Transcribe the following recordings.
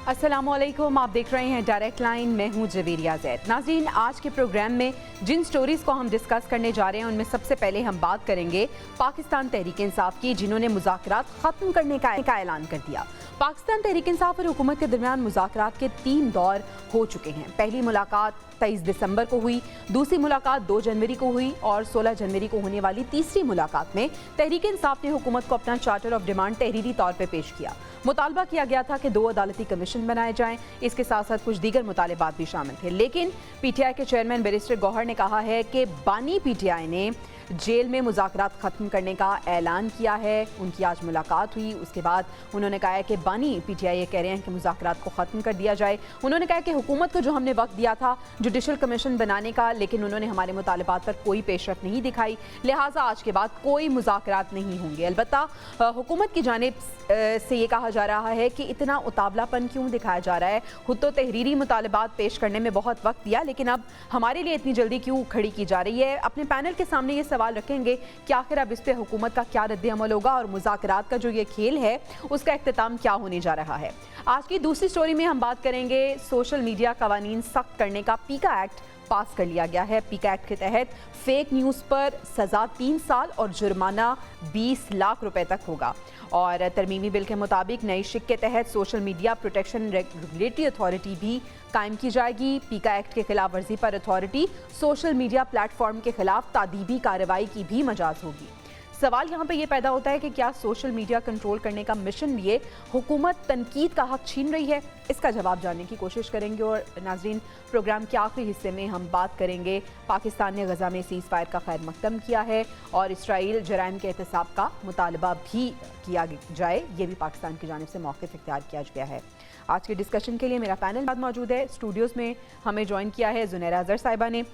अस्सलाम वालेकुम, आप देख रहे हैं डायरेक्ट लाइन। मैं हूं जवेरिया ज़ैद। नाज़रीन, आज के प्रोग्राम में जिन स्टोरीज़ को हम डिस्कस करने जा रहे हैं उनमें सबसे पहले हम बात करेंगे पाकिस्तान तहरीक इंसाफ की, जिन्होंने मुज़ाकरात ख़त्म करने का ऐलान कर दिया। पाकिस्तान तहरीक इंसाफ और हुकूमत के दरमियान मुज़ाकरात के 3 दौर हो चुके हैं। पहली मुलाकात 23 दिसंबर को हुई, दूसरी मुलाकात 2 जनवरी को हुई और 16 जनवरी को होने वाली तीसरी मुलाकात में तहरीक इंसाफ ने हुकूमत को अपना चार्टर ऑफ डिमांड तहरीरी तौर पर पेश किया। मुतालबा किया गया था कि 2 अदालती कमीशन बनाए जाएं, इसके साथ साथ कुछ दीगर मुतालबात भी शामिल थे। लेकिन पीटीआई के चेयरमैन बैरिस्टर गौहर ने कहा है कि बानी पीटीआई ने जेल में मुज़ाकरात ख़त्म करने का ऐलान किया है। उनकी आज मुलाकात हुई, उसके बाद उन्होंने कहा है कि बानी पीटीआई ये कह रहे हैं कि मुज़ाकरात को ख़त्म कर दिया जाए। उन्होंने कहा कि हुकूमत को जो हमने वक्त दिया था जुडिशल कमीशन बनाने का, लेकिन उन्होंने हमारे मुतालबात पर कोई पेशरफ नहीं दिखाई, लिहाजा आज के बाद कोई मुज़ाकरात नहीं होंगे। अलबत्ता हुकूमत की जानिब से ये कहा जा रहा है कि इतना उतावलापन क्यों दिखाया जा रहा है। खुद तो तहरीरी मुतालबात पेश करने में बहुत वक्त दिया, लेकिन अब हमारे लिए इतनी जल्दी क्यों खड़ी की जा रही है। अपने पैनल के सामने ये सवाल रखेंगे कि आखिर अब इस पे हुकूमत का क्या रद्द अमल होगा और मुज़ाकरात का जो ये खेल है उसका इख्तिताम क्या होने जा रहा है। आज की दूसरी स्टोरी में हम बात करेंगे सोशल मीडिया कवानीन सख्त करने का। पीका एक्ट पास कर लिया गया है। पीका एक्ट के तहत फेक न्यूज़ पर सज़ा 3 साल और जुर्माना 20 लाख रुपए तक होगा। और तरमीमी बिल के मुताबिक नई शिक के तहत social media protection regulatory authority भी कायम की जाएगी। पीका एक्ट के खिलाफ वर्जी पर अथॉरिटी सोशल मीडिया प्लेटफॉर्म के खिलाफ तादीबी कार्रवाई की भी मजाज होगी। सवाल यहाँ पे ये पैदा होता है कि क्या सोशल मीडिया कंट्रोल करने का मिशन लिए हुकूमत तनकीद का हक छीन रही है? इसका जवाब जानने की कोशिश करेंगे। और नाज़रीन, प्रोग्राम के आखिरी हिस्से में हम बात करेंगे पाकिस्तान ने गज़ा में सीज़ फायर का खैर मकदम किया है और इसराइल जराइम के एहतसाब का मुतालबा भी किया जाए, ये भी पाकिस्तान की जानिब से मौक़िफ़ इख्तियार किया गया है। आज के डिस्कशन के लिए मेरा पैनल मौजूद है। स्टूडियोज़ में हमें ज्वाइन किया है ज़ुनैरा अज़हर साहिबा ने,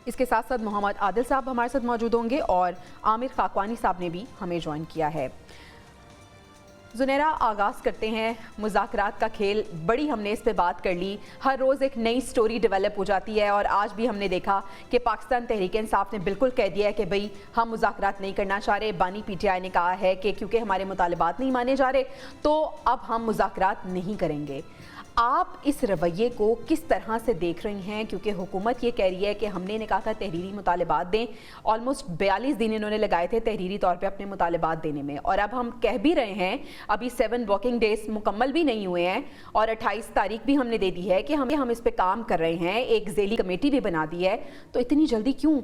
इसके साथ साथ मोहम्मद आदिल साहब हमारे साथ मौजूद होंगे और आमिर खाकवानी साहब ने भी हमें ज्वाइन किया है। ज़ुनैरा, आगाज़ करते हैं मुज़ाकरात का खेल। बड़ी हमने इस पे बात कर ली, हर रोज़ एक नई स्टोरी डेवलप हो जाती है और आज भी हमने देखा कि पाकिस्तान तहरीक इंसाफ ने बिल्कुल कह दिया है कि भाई हम मुज़ाकरात नहीं करना चाह रहे। बानी पीटीआई ने कहा है कि क्योंकि हमारे मुतालबात नहीं माने जा रहे तो अब हम मुज़ाकरात नहीं करेंगे। आप इस रवैये को किस तरह से देख रही हैं? क्योंकि हुकूमत ये कह रही है कि हमने ने कहा था तहरीरी मुतालबात दें, ऑलमोस्ट 42 दिन इन्होंने लगाए थे तहरीरी तौर पे अपने मुतालबात देने में, और अब हम कह भी रहे हैं अभी 7 वर्किंग डेज मुकम्मल भी नहीं हुए हैं और 28 तारीख भी हमने दे दी है कि हम इस पे काम कर रहे हैं, एक ज़ेली कमेटी भी बना दी है, तो इतनी जल्दी क्यों?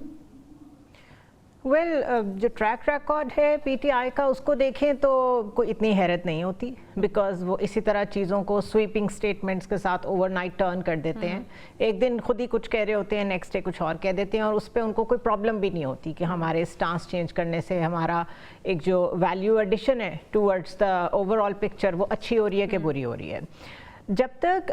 जो ट्रैक रिकॉर्ड है पीटीआई का उसको देखें तो कोई इतनी हैरत नहीं होती, बिकॉज वो इसी तरह चीज़ों को स्वीपिंग स्टेटमेंट्स के साथ ओवरनाइट टर्न कर देते हैं। एक दिन खुद ही कुछ कह रहे होते हैं, नेक्स्ट डे कुछ और कह देते हैं और उस पर उनको कोई प्रॉब्लम भी नहीं होती कि हमारे स्टांस चेंज करने से हमारा एक जो वैल्यू एडिशन है टूवर्ड्स द ओवरऑल पिक्चर वो अच्छी हो रही है कि बुरी हो रही है। जब तक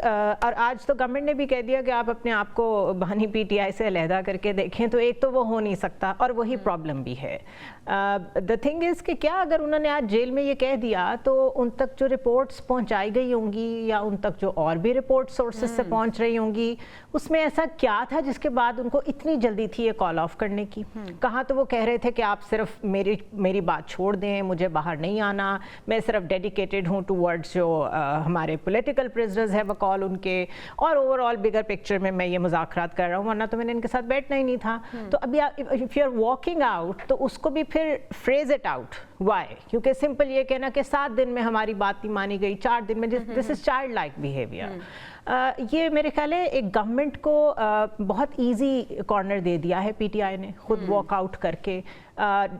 और आज तो गवर्नमेंट ने भी कह दिया कि आप अपने आप को बानी पीटीआई से अलहदा करके देखें, तो एक तो वो हो नहीं सकता और वही प्रॉब्लम भी है। द थिंग इज़ कि क्या अगर उन्होंने आज जेल में ये कह दिया तो उन तक जो रिपोर्ट्स पहुंचाई गई होंगी या उन तक जो और भी रिपोर्ट सोर्सेज से पहुंच रही होंगी, उसमें ऐसा क्या था जिसके बाद उनको इतनी जल्दी थी ये कॉल ऑफ करने की? कहाँ तो वो कह रहे थे कि आप सिर्फ मेरी बात छोड़ दें, मुझे बाहर नहीं आना, मैं सिर्फ डेडिकेटेड हूँ टूवर्ड्स जो हमारे पोलिटिकल प्रिजनर्स है बकौल उनके, और ओवरऑल बिगर पिक्चर में मैं ये मुज़ाकरात कर रहा हूँ, वरना तो मैंने इनके साथ बैठना ही नहीं था। तो अभी if you are walking out तो उसको भी फिर फ्रेज इट आउट वाई, क्योंकि सिंपल ये कहना कि 7 दिन में हमारी बात नहीं मानी गई, 4 दिन में, this is child like behaviour. ये मेरे ख्याल है एक गवर्नमेंट को बहुत इजी कॉर्नर दे दिया है पीटीआई ने खुद वॉकआउट करके।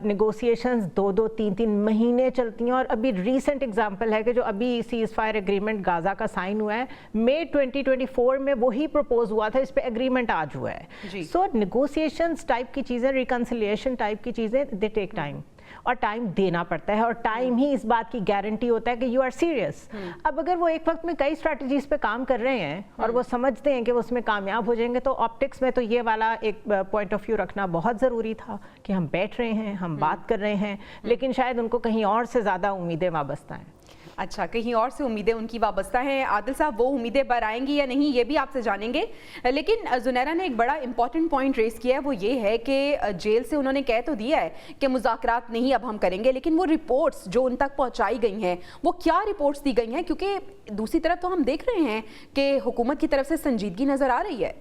नेगोशिएशंस 2-2, 3-3 महीने चलती हैं और अभी रीसेंट एग्जांपल है कि जो अभी सीज़ फायर एग्रीमेंट गाज़ा का साइन हुआ है, मई 2024 में वही प्रपोज हुआ था, इस पे एग्रीमेंट आज हुआ है। सो नेगोशिएशंस टाइप की चीज़ें, रिकन्सिलिएशन टाइप की चीज़ें, दे टेक टाइम और टाइम देना पड़ता है और टाइम ही इस बात की गारंटी होता है कि यू आर सीरियस। अब अगर वो एक वक्त में कई स्ट्रैटेजीज पे काम कर रहे हैं और वो समझते हैं कि वो उसमें कामयाब हो जाएंगे, तो ऑप्टिक्स में तो ये वाला एक पॉइंट ऑफ व्यू रखना बहुत ज़रूरी था कि हम बैठ रहे हैं, हम बात कर रहे हैं, लेकिन शायद उनको कहीं और से ज़्यादा उम्मीदें वाबस्ता हैं। अच्छा, कहीं और से उम्मीदें उनकी वाबस्ता हैं। आदिल साहब, वो उम्मीदें बर आएंगी या नहीं ये भी आपसे जानेंगे, लेकिन जुनैरा ने एक बड़ा इंपॉर्टेंट पॉइंट रेस किया है, वो ये है कि जेल से उन्होंने कह तो दिया है कि मुज़ाकरात नहीं अब हम करेंगे, लेकिन वो रिपोर्ट्स जो उन तक पहुंचाई गई हैं वो क्या रिपोर्ट्स दी गई हैं? क्योंकि दूसरी तरफ तो हम देख रहे हैं कि हुकूमत की तरफ से संजीदगी नज़र आ रही है।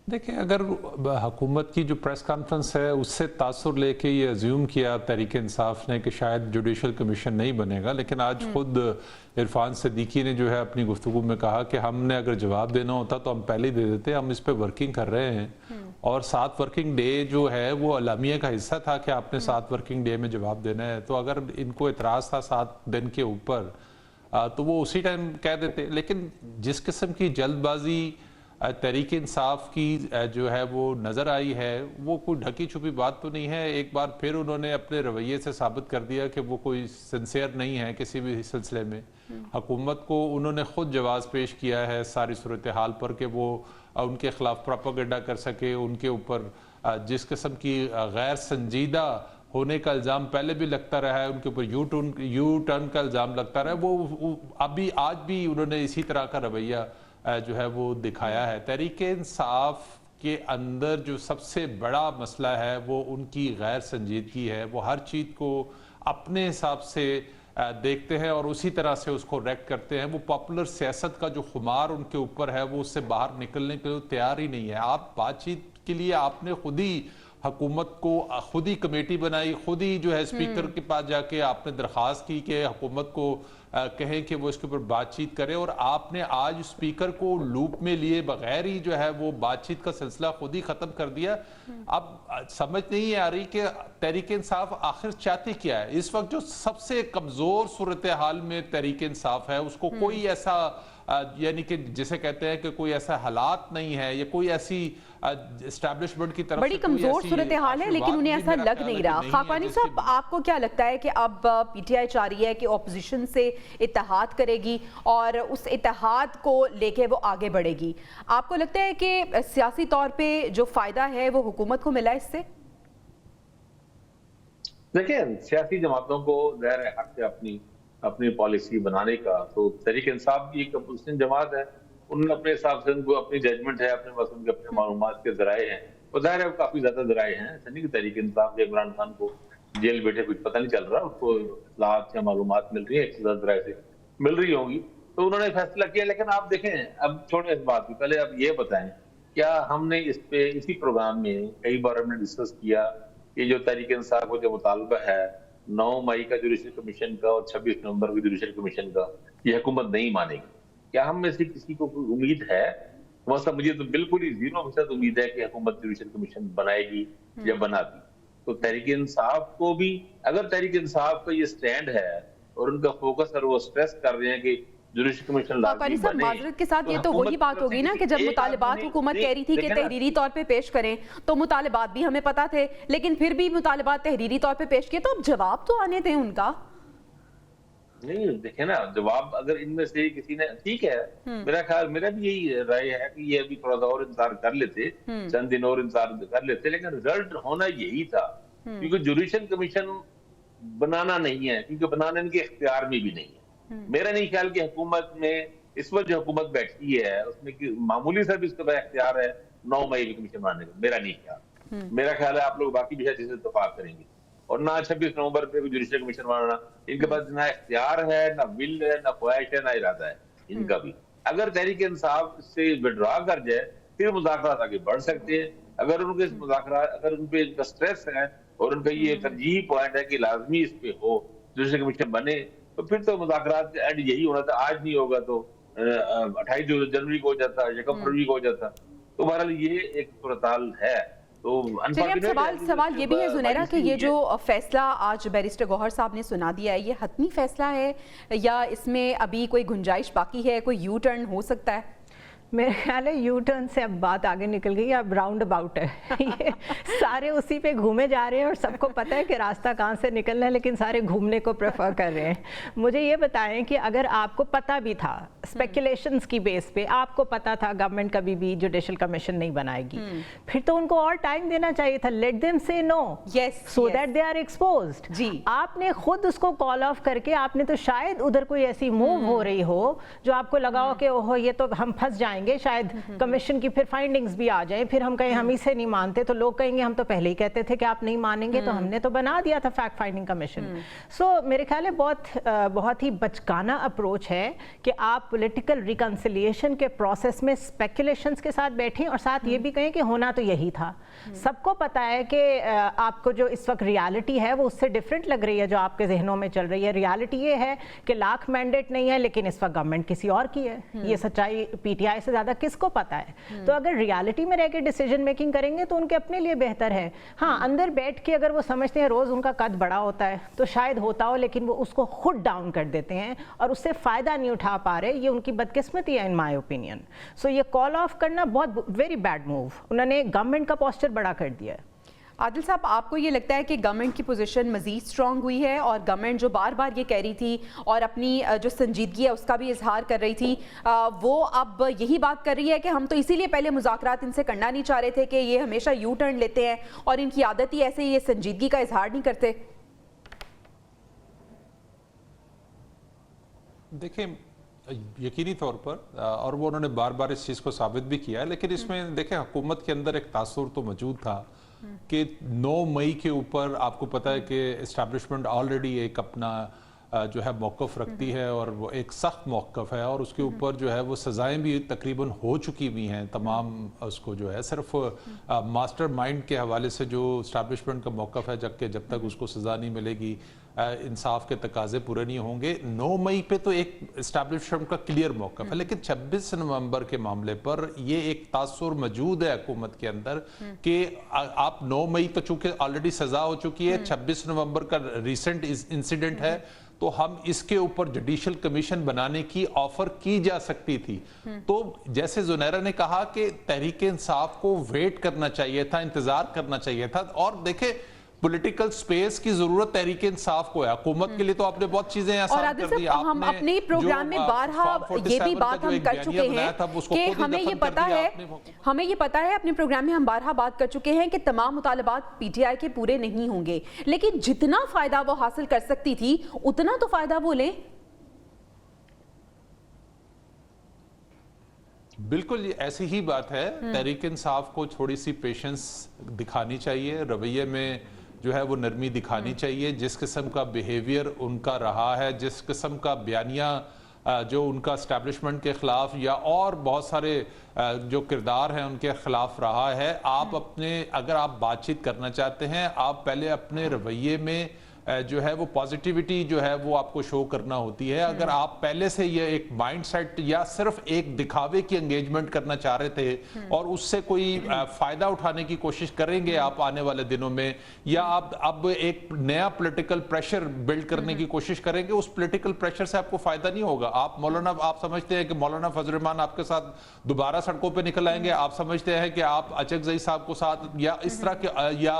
देखिए, अगर हुकूमत की जो प्रेस कॉन्फ्रेंस है उससे तासुर लेके ये अज्यूम किया तहरीक इंसाफ ने कि शायद जुडिशल कमीशन नहीं बनेगा, लेकिन आज खुद इरफान सिद्दीकी ने जो है अपनी गुफ्तगू में कहा कि हमने अगर जवाब देना होता तो हम पहले ही दे देते, हम इस पे वर्किंग कर रहे हैं। और 7 वर्किंग डे जो है वो अलामिया का हिस्सा था कि आपने 7 वर्किंग डे में जवाब देना है। तो अगर इनको एतराज़ था 7 दिन के ऊपर तो वो उसी टाइम कह देते। लेकिन जिस किस्म की जल्दबाजी तहरीक इंसाफ की जो है वो नज़र आई है, वो कोई ढकी छुपी बात तो नहीं है। एक बार फिर उन्होंने अपने रवैये से साबित कर दिया कि वो कोई सिंसियर नहीं है किसी भी सिलसिले में। हुकूमत को उन्होंने ख़ुद जवाब पेश किया है सारी सूरत हाल पर कि वो उनके ख़िलाफ़ प्रोपेगेंडा कर सके। उनके ऊपर जिस किस्म की गैर संजीदा होने का इल्ज़ाम पहले भी लगता रहा है, उनके ऊपर यू टर्न का इल्ज़ाम लगता रहा है, वो अभी आज भी उन्होंने इसी तरह का रवैया जो है वो दिखाया है। तहरीक इंसाफ के अंदर जो सबसे बड़ा मसला है वो उनकी गैर संजीदगी है। वो हर चीज़ को अपने हिसाब से देखते हैं और उसी तरह से उसको रेक्ट करते हैं। वो पॉपुलर सियासत का जो खुमार उनके ऊपर है वो उससे बाहर निकलने के लिए तैयार ही नहीं है। आप बातचीत के लिए आपने खुद ही हुकूमत को खुद ही कमेटी बनाई, खुद ही जो है स्पीकर के पास जाके आपने दरख्वास्त की कि हुकूमत को कहें कि वो इसके ऊपर बातचीत करे, और आपने आज स्पीकर को लूप में लिए बगैर ही जो है वो बातचीत का सिलसिला खुद ही ख़त्म कर दिया। अब समझ नहीं आ रही कि तहरीक इंसाफ आखिर चाहती क्या है। इस वक्त जो सबसे कमज़ोर सूरत हाल में तहरीक इंसाफ है उसको कोई ऐसा यानी कि जिसे कहते हैं कि कोई ऐसा हालात नहीं है या कोई ऐसी एस्टैब्लिशमेंट की तरफ बड़ी कमजोर सूरत हाल है, लेकिन उन्हें ऐसा लग नहीं रहा। खाकानी साहब, आपको क्या लगता है कि अब पीटीआई चाह रही है कि ऑपोजिशन से इत्तेहाद करेगी और उस इत्तेहाद को लेके वो आगे बढ़ेगी? आपको लगता है कि सियासी तौर पे जो फायदा है वो हुकूमत को मिला इससे? देखिए, सियासी जमातों को ज़ाहिर है हक है अपनी पॉलिसी बनाने का। तो तहरीक इंसाफ की एक अपोजिशन जमात है, उन्होंने अपने हिसाब से उनको अपनी जजमेंट है, अपने पास उनके अपने मालूमात के ज़राए हैं। और ज़ाहिर है काफ़ी ज़्यादा ज़राए हैं। ऐसा नहीं कि तहरीक इंसाफ के इमरान खान को जेल बैठे कुछ पता नहीं चल रहा, उसको इत्तलात या मालूमात मिल रही है, एक से ज़्यादा ज़राए से मिल रही होंगी, तो उन्होंने फैसला किया। लेकिन आप देखें, अब छोड़े इस बात को, पहले आप ये बताएं, क्या हमने इसी प्रोग्राम में कई बार हमने डिस्कस किया कि जो तहरीक इंसाफ को जो मुतालबा है 9 मई का जुडिशल कमीशन का और 26 नवंबर का जुडिशल कमीशन का, ये हुकूमत नहीं मानेगी? क्या हम में से किसी को कोई उम्मीद है? मतलब मुझे तो बिल्कुल ही 0% उम्मीद है कि हुकूमत जुडिशल कमीशन बनाएगी या बनाती। तो तहरीक इंसाफ को भी, अगर तहरीक इंसाफ का ये स्टैंड है और उनका फोकस और वो स्ट्रेस कर रहे हैं कि जुडिशल कमीशन लाज़मी बने, माजरत के साथ ये तो वही बात होगी ना कि जब मुतालिबात हुकूमत कह रही थी कि तहरीरी तौर पे पेश करें, तो मुतालिबात भी हमें पता थे, लेकिन फिर भी मुतालिबात तहरीरी तौर पे पेश किए, तो अब जवाब तो आने थे उनका। नहीं, देखे ना, जवाब अगर इनमें से किसी ने, ठीक है, मेरा ख्याल, मेरा भी यही राय है कि ये अभी थोड़ा सा और इंतजार कर लेते, चंद दिन और इंतजार कर लेते, लेकिन रिजल्ट होना यही था। क्योंकि जुडिशल कमीशन बनाना नहीं है, क्योंकि बनाने इनके इख्तियार में भी नहीं है। मेरा नहीं ख्याल कि हुकूमत में इस वक्त जो हुकूमत बैठी है उसमें कि मामूली सा भी इसका इख्तियार है 9 मई की कमीशन बनाने का। मेरा नहीं ख्याल। मेरा ख्याल है आप लोग बाकी भी जिसे इत्तेफाक करेंगे, और ना 26 नवंबर पे जुडिशल कमीशन बनाना इनके पास ना इख्तियार है, ना विल है, ना ख्वाहिश है, ना इरादा है इनका भी। अगर तहरीक इंसाफ से विड्रॉ कर जाए फिर मुज़ाकरात आगे बढ़ सकते हैं। अगर उनके मुज़ाकरात, अगर उन पे इनका स्ट्रेस है और उनका ये तरजीह पॉइंट है कि लाजमी इस पे हो, जुडिशल कमीशन बने, तो फिर तो मुज़ाकरात का एंड यही होना था। आज नहीं होगा तो 28 जनवरी को हो जाता, 1 फरवरी को हो जाता। तो बहरहाल ये एक सूरत-हाल है। तो सवाल ये भी है जुनैरा कि ये जो फैसला आज बैरिस्टर गौहर साहब ने सुना दिया है, ये हतमी फैसला है या इसमें अभी कोई गुंजाइश बाकी है, कोई यू टर्न हो सकता है? मेरे ख्याल है यू टर्न से अब बात आगे निकल गई, अब राउंड अबाउट है ये सारे उसी पे घूमे जा रहे हैं और सबको पता है कि रास्ता कहाँ से निकलना है, लेकिन सारे घूमने को प्रेफर कर रहे हैं। मुझे ये बताएं कि अगर आपको पता भी था, स्पेकुलेशंस की बेस पे आपको पता था गवर्नमेंट कभी भी जुडिशल कमीशन नहीं बनाएगी, फिर तो उनको और टाइम देना चाहिए था। Let them say no so that they are exposed. जी, आपने खुद उसको कॉल ऑफ करके, आपने तो शायद उधर कोई ऐसी मूव हो रही हो जो आपको लगा हो कि ओहो ये तो हम फंस जाएंगे, शायद कमीशन की फिर फाइंडिंग्स भी आ जाए, फिर हम कहें हम इसे नहीं मानते तो लोग कहेंगे हम तो पहले ही कहते थे कि आप नहीं मानेंगे, तो हमने तो बना दिया था फैक्ट फाइंडिंग कमीशन। सो मेरे ख्याल है बहुत ही बचकाना अप्रोच है कि आप पॉलिटिकल रिकंसिलिएशन के प्रोसेस में स्पेकुलेशंस के साथ बैठें और साथ ये भी कहें कि होना तो यही था। सबको पता है कि आपको जो इस वक्त रियलिटी है वो उससे डिफरेंट लग रही है जो आपके जहनों में चल रही है। रियलिटी ये है कि लाख मैंडेट नहीं है, लेकिन इस वक्त गवर्नमेंट किसी और की है। ये सच्चाई पीटीआई से ज्यादा किसको पता है? तो अगर रियलिटी में रह के डिसीजन मेकिंग करेंगे तो उनके अपने लिए बेहतर है। हाँ, अंदर बैठ के अगर वो समझते हैं रोज उनका कद बड़ा होता है तो शायद होता हो, लेकिन वो उसको खुद डाउन कर देते हैं और उससे फायदा नहीं उठा पा रहे। ये उनकी बदकिस्मती है इन माय ओपिनियन। सो ये कॉल ऑफ करना बहुत वेरी बैड मूव, उन्होंने गवर्नमेंट का पोस्चर बड़ा कर दिया है। आदिल साहब, आपको ये लगता है कि गवर्नमेंट की पोजीशन मजीद स्ट्रांग हुई है और गवर्नमेंट जो बार बार ये कह रही थी और अपनी जो संजीदगी है उसका भी इजहार कर रही थी, वो अब यही बात कर रही है कि हम तो इसीलिए पहले मुज़ाकरात इनसे करना नहीं चाह रहे थे कि ये हमेशा यू टर्न लेते हैं और इनकी आदत ही ऐसे, ये संजीदगी का इजहार नहीं करते? देखिए, यकीनी तौर पर और वो उन्होंने बार बार इस चीज़ को साबित भी किया है, लेकिन इसमें देखें हुकूमत के अंदर एक तासुर तो मौजूद था कि 9 मई के ऊपर आपको पता है कि इस्टेब्लिशमेंट ऑलरेडी एक अपना जो है मौक़िफ़ रखती है और वो एक सख्त मौक़िफ़ है और उसके ऊपर जो है वो सज़ाएं भी तकरीबन हो चुकी हुई हैं तमाम। उसको जो है सिर्फ मास्टर माइंड के हवाले से जो इस्टेब्लिशमेंट का मौक़िफ़ है, जब तक उसको सज़ा नहीं मिलेगी, इंसाफ के तकाजे पूरे नहीं होंगे। 9 मई पे तो एक इस्टेब्लिशमेंट का क्लियर मौक़िफ़ है, लेकिन 26 नवंबर के मामले पर ये एक तासुर मौजूद है हुकूमत के अंदर कि आप 9 मई तो चूंकि ऑलरेडी सज़ा हो चुकी है, 26 नवंबर का रिसेंट इंसिडेंट है, तो हम इसके ऊपर जुडिशल कमीशन बनाने की ऑफर की जा सकती थी। तो जैसे जुनैरा ने कहा कि तहरीक इंसाफ को वेट करना चाहिए था, इंतजार करना चाहिए था। और देखे पॉलिटिकल स्पेस की जरूरत तहरीक इंसाफ को है, हुकूमत के लिए तो आपने बहुत चीजें आसान कर दी। हम अपने प्रोग्राम में बारहा ये भी बात हम कर चुके हैं कि हमें ये पता है अपने प्रोग्राम में हम बारहा बात कर चुके हैं कि तमाम मुतालबात पीटीआई के पूरे नहीं होंगे, लेकिन जितना फायदा वो हासिल कर सकती थी उतना तो फायदा वो लें। बिल्कुल ऐसी ही बात है। तहरीक इंसाफ को थोड़ी सी पेशेंस दिखानी चाहिए, रवैये में जो है वो नरमी दिखानी चाहिए। जिस किस्म का बिहेवियर उनका रहा है, जिस किस्म का बयानिया जो उनका एस्टैब्लिशमेंट के खिलाफ या और बहुत सारे जो किरदार हैं उनके खिलाफ रहा है, आप अपने अगर आप बातचीत करना चाहते हैं, आप पहले अपने रवैये में जो है वो पॉजिटिविटी जो है वो आपको शो करना होती है। अगर आप पहले से ये एक माइंडसेट या सिर्फ एक दिखावे की एंगेजमेंट करना चाह रहे थे और उससे कोई फायदा उठाने की कोशिश करेंगे आप आने वाले दिनों में, या आप अब एक नया पॉलिटिकल प्रेशर बिल्ड करने की कोशिश करेंगे, उस पॉलिटिकल प्रेशर से आपको फायदा नहीं होगा। आप समझते हैं कि मौलाना फजल रहमान आपके साथ दोबारा सड़कों पे निकल आएंगे, आप समझते हैं कि आप अचकजई साहब को साथ या इस तरह के या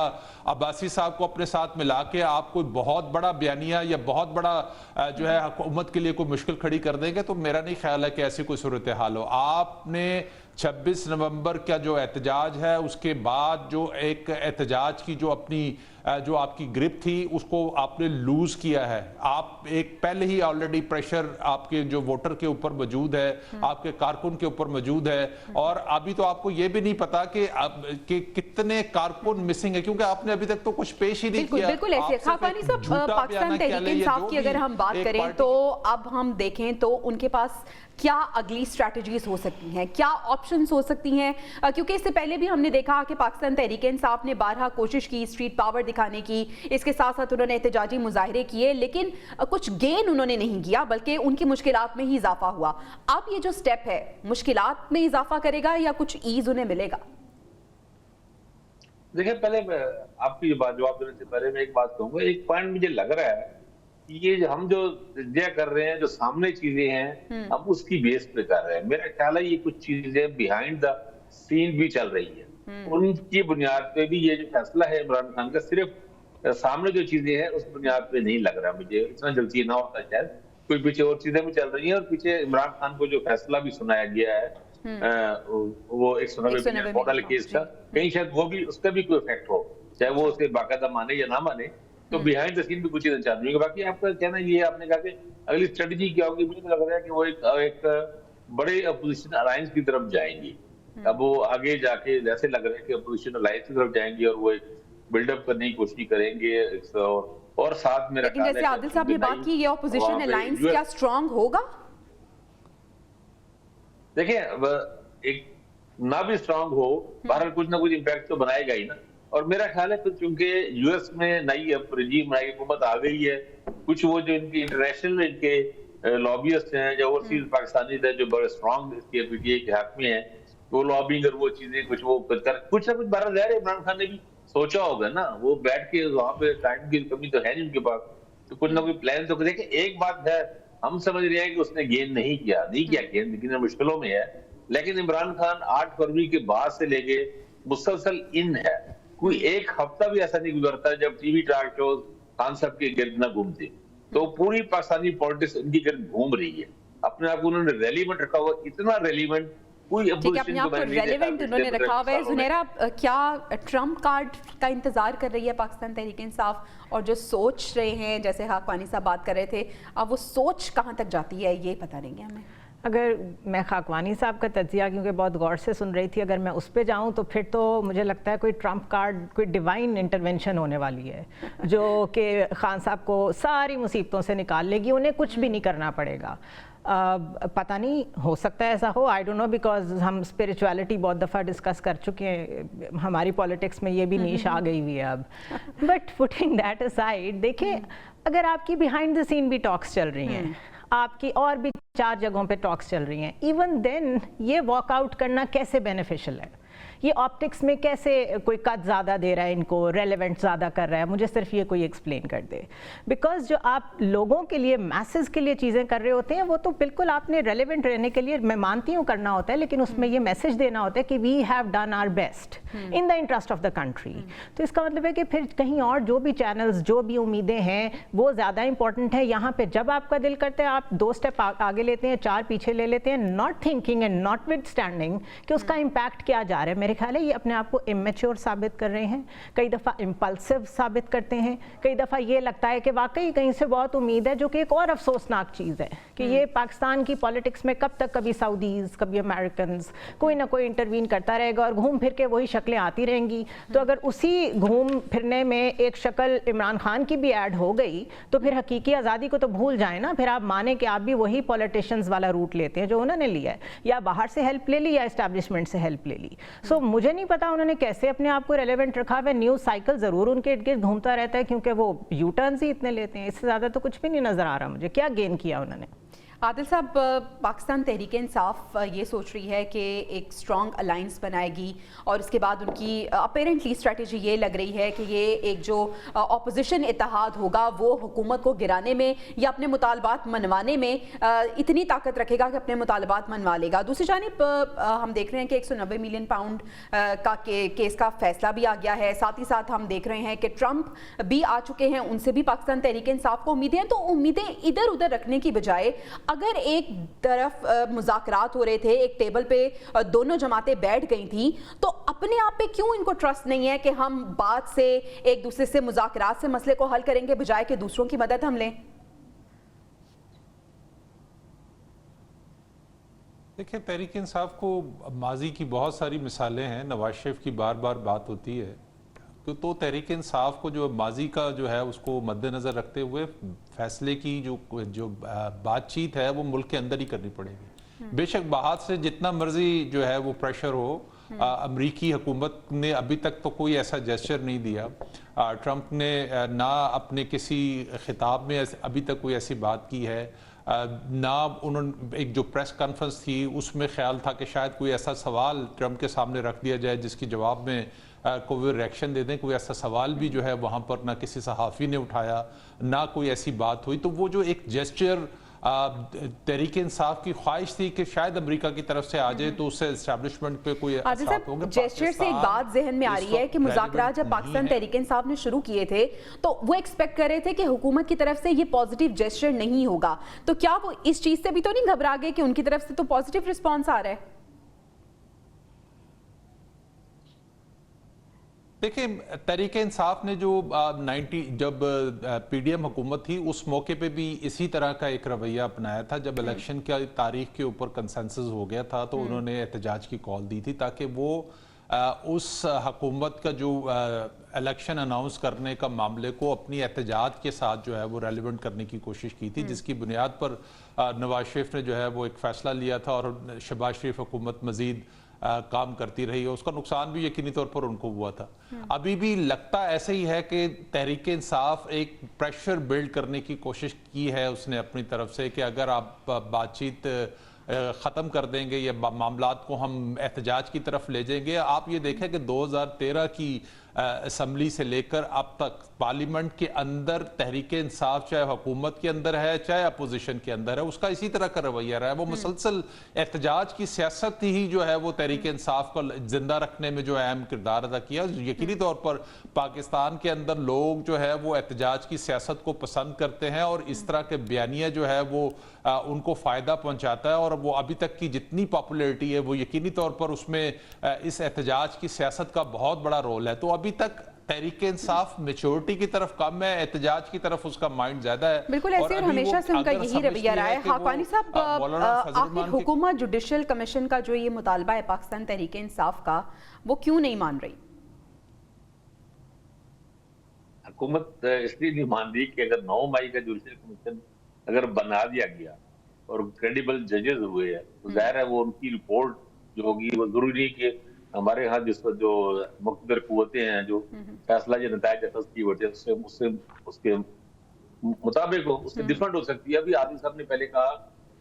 अब्बासी साहब को अपने साथ मिला के आप कोई बहुत बड़ा बयानिया या बहुत बड़ा जो है हुकूमत के लिए कोई मुश्किल खड़ी कर देंगे, तो मेरा नहीं ख्याल है कि ऐसी कोई सूरत हाल हो। आपने 26 नवंबर का जो एहतजाज है उसके बाद जो एक एहतजाज की जो आपकी ग्रिप थी उसको आपने लूज किया है। आप एक पहले ही ऑलरेडी प्रेशर आपके जो वोटर के ऊपर मौजूद है, आपके कारकुन के ऊपर मौजूद है, और अभी तो आपको ये भी नहीं पता कि कितने कारकुन मिसिंग है, क्योंकि आपने अभी तक तो कुछ पेश ही नहीं किया। बिल्कुल ऐसे खाकानी साहब, पाकिस्तान तहरीक इंसाफ की अगर हम बात करें तो अब हम देखें तो उनके पास क्या अगली स्ट्रैटेजीज हो सकती हैं, क्या ऑप्शंस हो सकती हैं, क्योंकि इससे पहले भी हमने देखा कि पाकिस्तान तहरीक इंसाफ ने बारहा कोशिश की स्ट्रीट पावर दिखाने की, इसके साथ साथ उन्होंने एहतजाजी मुजाहरे किए, लेकिन कुछ गेन उन्होंने नहीं किया बल्कि उनकी मुश्किलात में ही इजाफा हुआ। अब ये जो स्टेप है मुश्किलात में इजाफा करेगा या कुछ ईज उन्हें मिलेगा? देखिए, पहले आपकी बात जवाब देने से पहले मैं एक बात कहूंगा। एक पॉइंट मुझे लग रहा है یہ ہم جو تجزیہ کر رہے ہیں، جو سامنے چیزیں ہیں، ہم اس کی بیس پہ کر رہے ہیں. میرا خیال ہے یہ کچھ چیزیں بیہائنڈ دا سین بھی چل رہی ہیں. ان کی بنیاد پہ بھی یہ جو فیصلہ ہے عمران خان کا صرف سامنے جو چیزیں ہیں اس بنیاد پہ نہیں لگ رہا مجھے. اتنا جلدی نہ ہوتا شاید، کوئی پیچھے اور چیزیں بھی چل رہی ہیں، اور پیچھے عمران خان کو جو فیصلہ بھی سنایا گیا ہے وہ 190 ملین پاؤنڈ کیس کا، کہیں شاید وہ بھی اس کا بھی کوئی افیکٹ ہو، چاہے وہ اسے باقاعدہ مانے یا نہ مانے. تو بیہائنڈ دا سین بھی کچھ چیزیں چل رہی ہیں. باقی آپ کا کہنا یہ آپ نے کہا کہ اگلی اسٹریٹجی کیا ہوگی، مجھے لگ رہا ہے کہ وہ ایک بڑے اپوزیشن الائنس کی طرف جائیں گی. اب وہ آگے جا کے جیسے لگ رہا ہے کہ اپوزیشن الائنس کی طرف جائیں گے اور وہ ایک بلڈ اپ کرنے کی کوشش کریں گے. اور ساتھ میرا لیکن جیسے عادل صاحب نے بات کی، یہ اپوزیشن الائنس کیا اسٹرانگ ہوگا؟ دیکھیں ایک نہ بھی اسٹرانگ ہو، بہرحال کچھ نہ کچھ امپیکٹ تو بنائے گا ہی نا. اور میرا خیال ہے چونکہ یو ایس میں نئی رجیم، نئی حکومت آ گئی ہے، کچھ وہ جو ان کی انٹرنیشنل ان کے لابیسٹ ہیں جو اوورسیز پاکستانی ہیں جو بڑے اسٹرانگ اس کے پی ٹی آئی کے حق میں ہیں، وہ لابنگ اور وہ چیزیں کچھ وہ کچھ نہ کچھ بہرحال ظاہر ہے عمران خان نے بھی سوچا ہوگا نا. وہ بیٹھ کے وہاں پہ ٹائم کی کمی تو ہے نہیں ان کے پاس، تو کچھ نہ کوئی پلان تو دیکھیں. ایک بات ہے، ہم سمجھ رہے ہیں کہ اس نے گین نہیں کیا گین، لیکن مشکلوں میں ہے. لیکن عمران خان 8 فروری کے بعد سے لے کے مسلسل ان ہے. کوئی ایک ہفتہ بھی ایسا نہیں گزرتا جب TV talk shows Khan صاحب کے گرد نہ گھومتے. تو پوری پاکستانی پولیٹکس ان کی گرد گھوم رہی ہے. اپنے آپ کو انہوں نے ریلیونٹ رکھا ہوا، اتنا ریلیونٹ کوئی اپنے آپ کو ریلیونٹ انہوں نے رکھا ہوا ہے. زنیرہ، کیا ٹرمپ کارڈ کا انتظار کر رہی ہے پاکستان تحریک انصاف، اور جو سوچ رہے ہیں جیسے خاکوانی صاحب بات کر رہے تھے، اب وہ سوچ کہاں تک جاتی ہے یہ پتہ نہیں ہے ہمیں. اگر میں خاکوانی صاحب کا تجزیہ کیونکہ بہت غور سے سن رہی تھی، اگر میں اس پہ جاؤں تو پھر تو مجھے لگتا ہے کوئی ٹرمپ کارڈ، کوئی ڈیوائن انٹرونشن ہونے والی ہے جو کہ خان صاحب کو ساری مصیبتوں سے نکال لے گی، انہیں کچھ بھی نہیں کرنا پڑے گا. پتہ نہیں، ہو سکتا ہے ایسا ہو، آئی ڈونٹ نو، بیکاز ہم اسپریچویلٹی بہت دفعہ ڈسکس کر چکے ہیں، ہماری پالیٹکس میں یہ بھی نیش آ گئی ہوئی ہے اب. بٹ پٹنگ دیٹ اسائڈ، دیکھیں اگر آپ کی بیہائنڈ دا سین بھی ٹاکس چل رہی ہیں، آپ کی اور بھی 4 جگہوں پہ ٹاکس چل رہی ہیں، ایون دین یہ واک آؤٹ کرنا کیسے بینیفیشل ہے؟ یہ آپٹکس میں کیسے کوئی کٹ زیادہ دے رہا ہے ان کو، ریلیونٹ زیادہ کر رہا ہے؟ مجھے صرف یہ کوئی ایکسپلین کر دے. بیکاز جو آپ لوگوں کے لیے، میسز کے لیے چیزیں کر رہے ہوتے ہیں، وہ تو بالکل آپ نے ریلیونٹ رہنے کے لیے، میں مانتی ہوں کرنا ہوتا ہے، لیکن اس میں یہ میسج دینا ہوتا ہے کہ we have done our best in the interest of the country. تو اس کا مطلب ہے کہ پھر کہیں اور جو بھی چینلز، جو بھی امیدیں ہیں وہ زیادہ امپورٹنٹ ہے. یہاں پہ جب آپ کا دل کرتا ہے آپ 2 اسٹیپ آگے لیتے ہیں، 4 پیچھے لے لیتے ہیں، not thinking and not with standing کہ اس کا امپیکٹ کیا جا رہا ہے. میرے خیال ہے یہ اپنے آپ کو امیچور ثابت کر رہے ہیں، کئی دفعہ امپلسو ثابت کرتے ہیں، کئی دفعہ یہ لگتا ہے کہ واقعی کہیں سے بہت امید ہے، جو کہ ایک اور افسوسناک چیز ہے کہ یہ پاکستان کی پالیٹکس میں کب تک کبھی سعودیز، کبھی امریکنز، کوئی نہ کوئی انٹروین کرتا رہے گا اور گھوم پھر کے وہی شکلیں آتی رہیں گی. تو اگر اسی گھوم پھرنے میں ایک شکل عمران خان کی بھی ایڈ ہو گئی تو پھر حقیقی آزادی کو تو بھول جائیں نا. پھر آپ مانیں کہ آپ بھی وہی پولیٹیشینز والا روٹ لیتے ہیں جو انہوں نے لیا ہے، یا باہر سے ہیلپ لے لی یا اسٹیبلشمنٹ سے ہیلپ لے لی. سو مجھے نہیں پتا انہوں نے کیسے اپنے آپ کو ریلیونٹ رکھا ہوا ہے. نیوز سائیکل ضرور ان کے ارد گرد گھومتا رہتا ہے کیونکہ وہ یو ٹرنز ہی اتنے لیتے ہیں، اس سے زیادہ تو کچھ بھی نہیں نظر آ رہا مجھے. کیا گین کیا انہوں نے؟ عادل صاحب، پاکستان تحریک انصاف یہ سوچ رہی ہے کہ ایک اسٹرانگ الائنس بنائے گی، اور اس کے بعد ان کی اپیرنٹلی اسٹریٹجی یہ لگ رہی ہے کہ یہ ایک جو اپوزیشن اتحاد ہوگا وہ حکومت کو گرانے میں یا اپنے مطالبات منوانے میں اتنی طاقت رکھے گا کہ اپنے مطالبات منوا لے گا. دوسری جانب ہم دیکھ رہے ہیں کہ 190 ملین پاؤنڈ کا کیس کا فیصلہ بھی آ گیا ہے. ساتھ ہی ساتھ ہم دیکھ رہے ہیں کہ ٹرمپ بھی آ چکے ہیں، ان سے بھی پاکستان تحریک انصاف کو امیدیں ہیں. تو امیدیں ادھر ادھر رکھنے کی بجائے اگر ایک طرف مذاکرات ہو رہے تھے، ایک ٹیبل پہ دونوں جماعتیں بیٹھ گئی تھیں، تو اپنے آپ پہ کیوں ان کو ٹرسٹ نہیں ہے کہ ہم بات سے، ایک دوسرے سے، مذاکرات سے مسئلے کو حل کریں گے بجائے کہ دوسروں کی مدد ہم لیں؟ دیکھیں، تحریک انصاف کو ماضی کی بہت ساری مثالیں ہیں. نواز شریف کی بار بار بات ہوتی ہے تو تحریک انصاف کو جو ماضی کا جو ہے اس کو مد نظر رکھتے ہوئے فیصلے کی جو بات چیت ہے وہ ملک کے اندر ہی کرنی پڑے گی. بے شک باہر سے جتنا مرضی جو ہے وہ پریشر ہو، امریکی حکومت نے ابھی تک تو کوئی ایسا جیسچر نہیں دیا. ٹرمپ نے نہ اپنے کسی خطاب میں ابھی تک کوئی ایسی بات کی ہے، نہ انہوں نے ایک جو پریس کانفرنس تھی اس میں خیال تھا کہ شاید کوئی ایسا سوال ٹرمپ کے سامنے رکھ دیا جائے جس کی جواب میں कोई रिएक्शन दे दें। कोई ऐसा सवाल भी जो है वहाँ पर ना किसी सहाफ़ी ने उठाया, ना कोई ऐसी बात हुई। तो वो जो एक जेस्चर तहरीक इंसाफ की ख्वाहिश थी कि शायद अमेरिका की तरफ से आ जाए तो उससे एस्टैब्लिशमेंट पे कोई असर होंगे। जेस्चर से एक बात जहन में आ रही है कि मुज़ाकरात जब पाकिस्तान तहरीक इंसाफ ने शुरू किए थे तो वो एक्सपेक्ट कर रहे थे कि हुकूमत की तरफ से ये पॉजिटिव जेस्चर नहीं होगा, तो क्या वो इस चीज से भी तो नहीं घबरा गए कि उनकी तरफ से तो पॉजिटिव रिस्पॉन्स आ रहा है? देखिए, तहरीक इंसाफ ने जो जब पीडीएम हुकूमत थी उस मौके पे भी इसी तरह का एक रवैया अपनाया था। जब इलेक्शन की तारीख के ऊपर कंसेंसस हो गया था तो उन्होंने एहतजाज की कॉल दी थी ताकि वो उस हुकूमत का जो इलेक्शन अनाउंस करने का मामले को अपनी एहतजाज के साथ जो है वो रेलिवेंट करने की कोशिश की थी, जिसकी बुनियाद पर नवाज शरीफ ने जो है वो एक फ़ैसला लिया था और शहबाज शरीफ हुकूमत मज़ीद काम करती रही है। उसका नुकसान भी यकीनी तौर पर उनको हुआ था। अभी भी लगता ऐसे ही है कि तहरीक इंसाफ एक प्रेशर बिल्ड करने की कोशिश की है उसने अपनी तरफ से कि अगर आप बातचीत ख़त्म कर देंगे या मामलात को हम एहतजाज की तरफ ले जाएंगे। आप ये देखें कि 2013 की असम्बली से लेकर अब तक पार्लियामेंट के अंदर तहरीक इंसाफ चाहे हुकूमत के अंदर है चाहे अपोजिशन के अंदर है, उसका इसी तरह का रवैया रहा है। वो मुसलसल एहतजाज की सियासत ही जो है वो तहरीक इंसाफ को जिंदा रखने में जो अहम किरदार अदा किया। यकीनी तौर पर पाकिस्तान के अंदर लोग जो है वो एहतजाज की सियासत को पसंद करते हैं और इस तरह के बयानिया जो है वो उनको फ़ायदा पहुंचाता है। और वो अभी तक की जितनी पॉपुलैरिटी है वो यकीनी तौर पर उसमें इस एहतजाज की सियासत का बहुत बड़ा रोल है। तो अभी तक तहरीक इंसाफ मैच्योरिटी की तरफ कम है, एहतजाज की तरफ उसका माइंड ज्यादा है। बिल्कुल ऐसे और हमेशा से उनका यही रवैया रहा है। हाक़ानी साहब, आखिर हुकूमत जुडिशल कमीशन का जो ये मुतालबा है पाकिस्तान तहरीक इंसाफ का, वो क्यों नहीं मान रही? हुकूमत इसलिए नहीं मान रही कि अगर 9 मई का जुडिशल कमीशन अगर बना दिया गया और क्रेडिबल जजेस हुए हैं तो जाहिर है वो उनकी रिपोर्ट जो होगी वो जरूरी कि हमारे यहाँ जिस जो मुक़्तदर कुव्वतें हैं जो फैसला जो नतायज की होते हैं उसके मुताबिक हो, उससे डिफरेंट हो सकती है। अभी आदिल साहब ने पहले कहा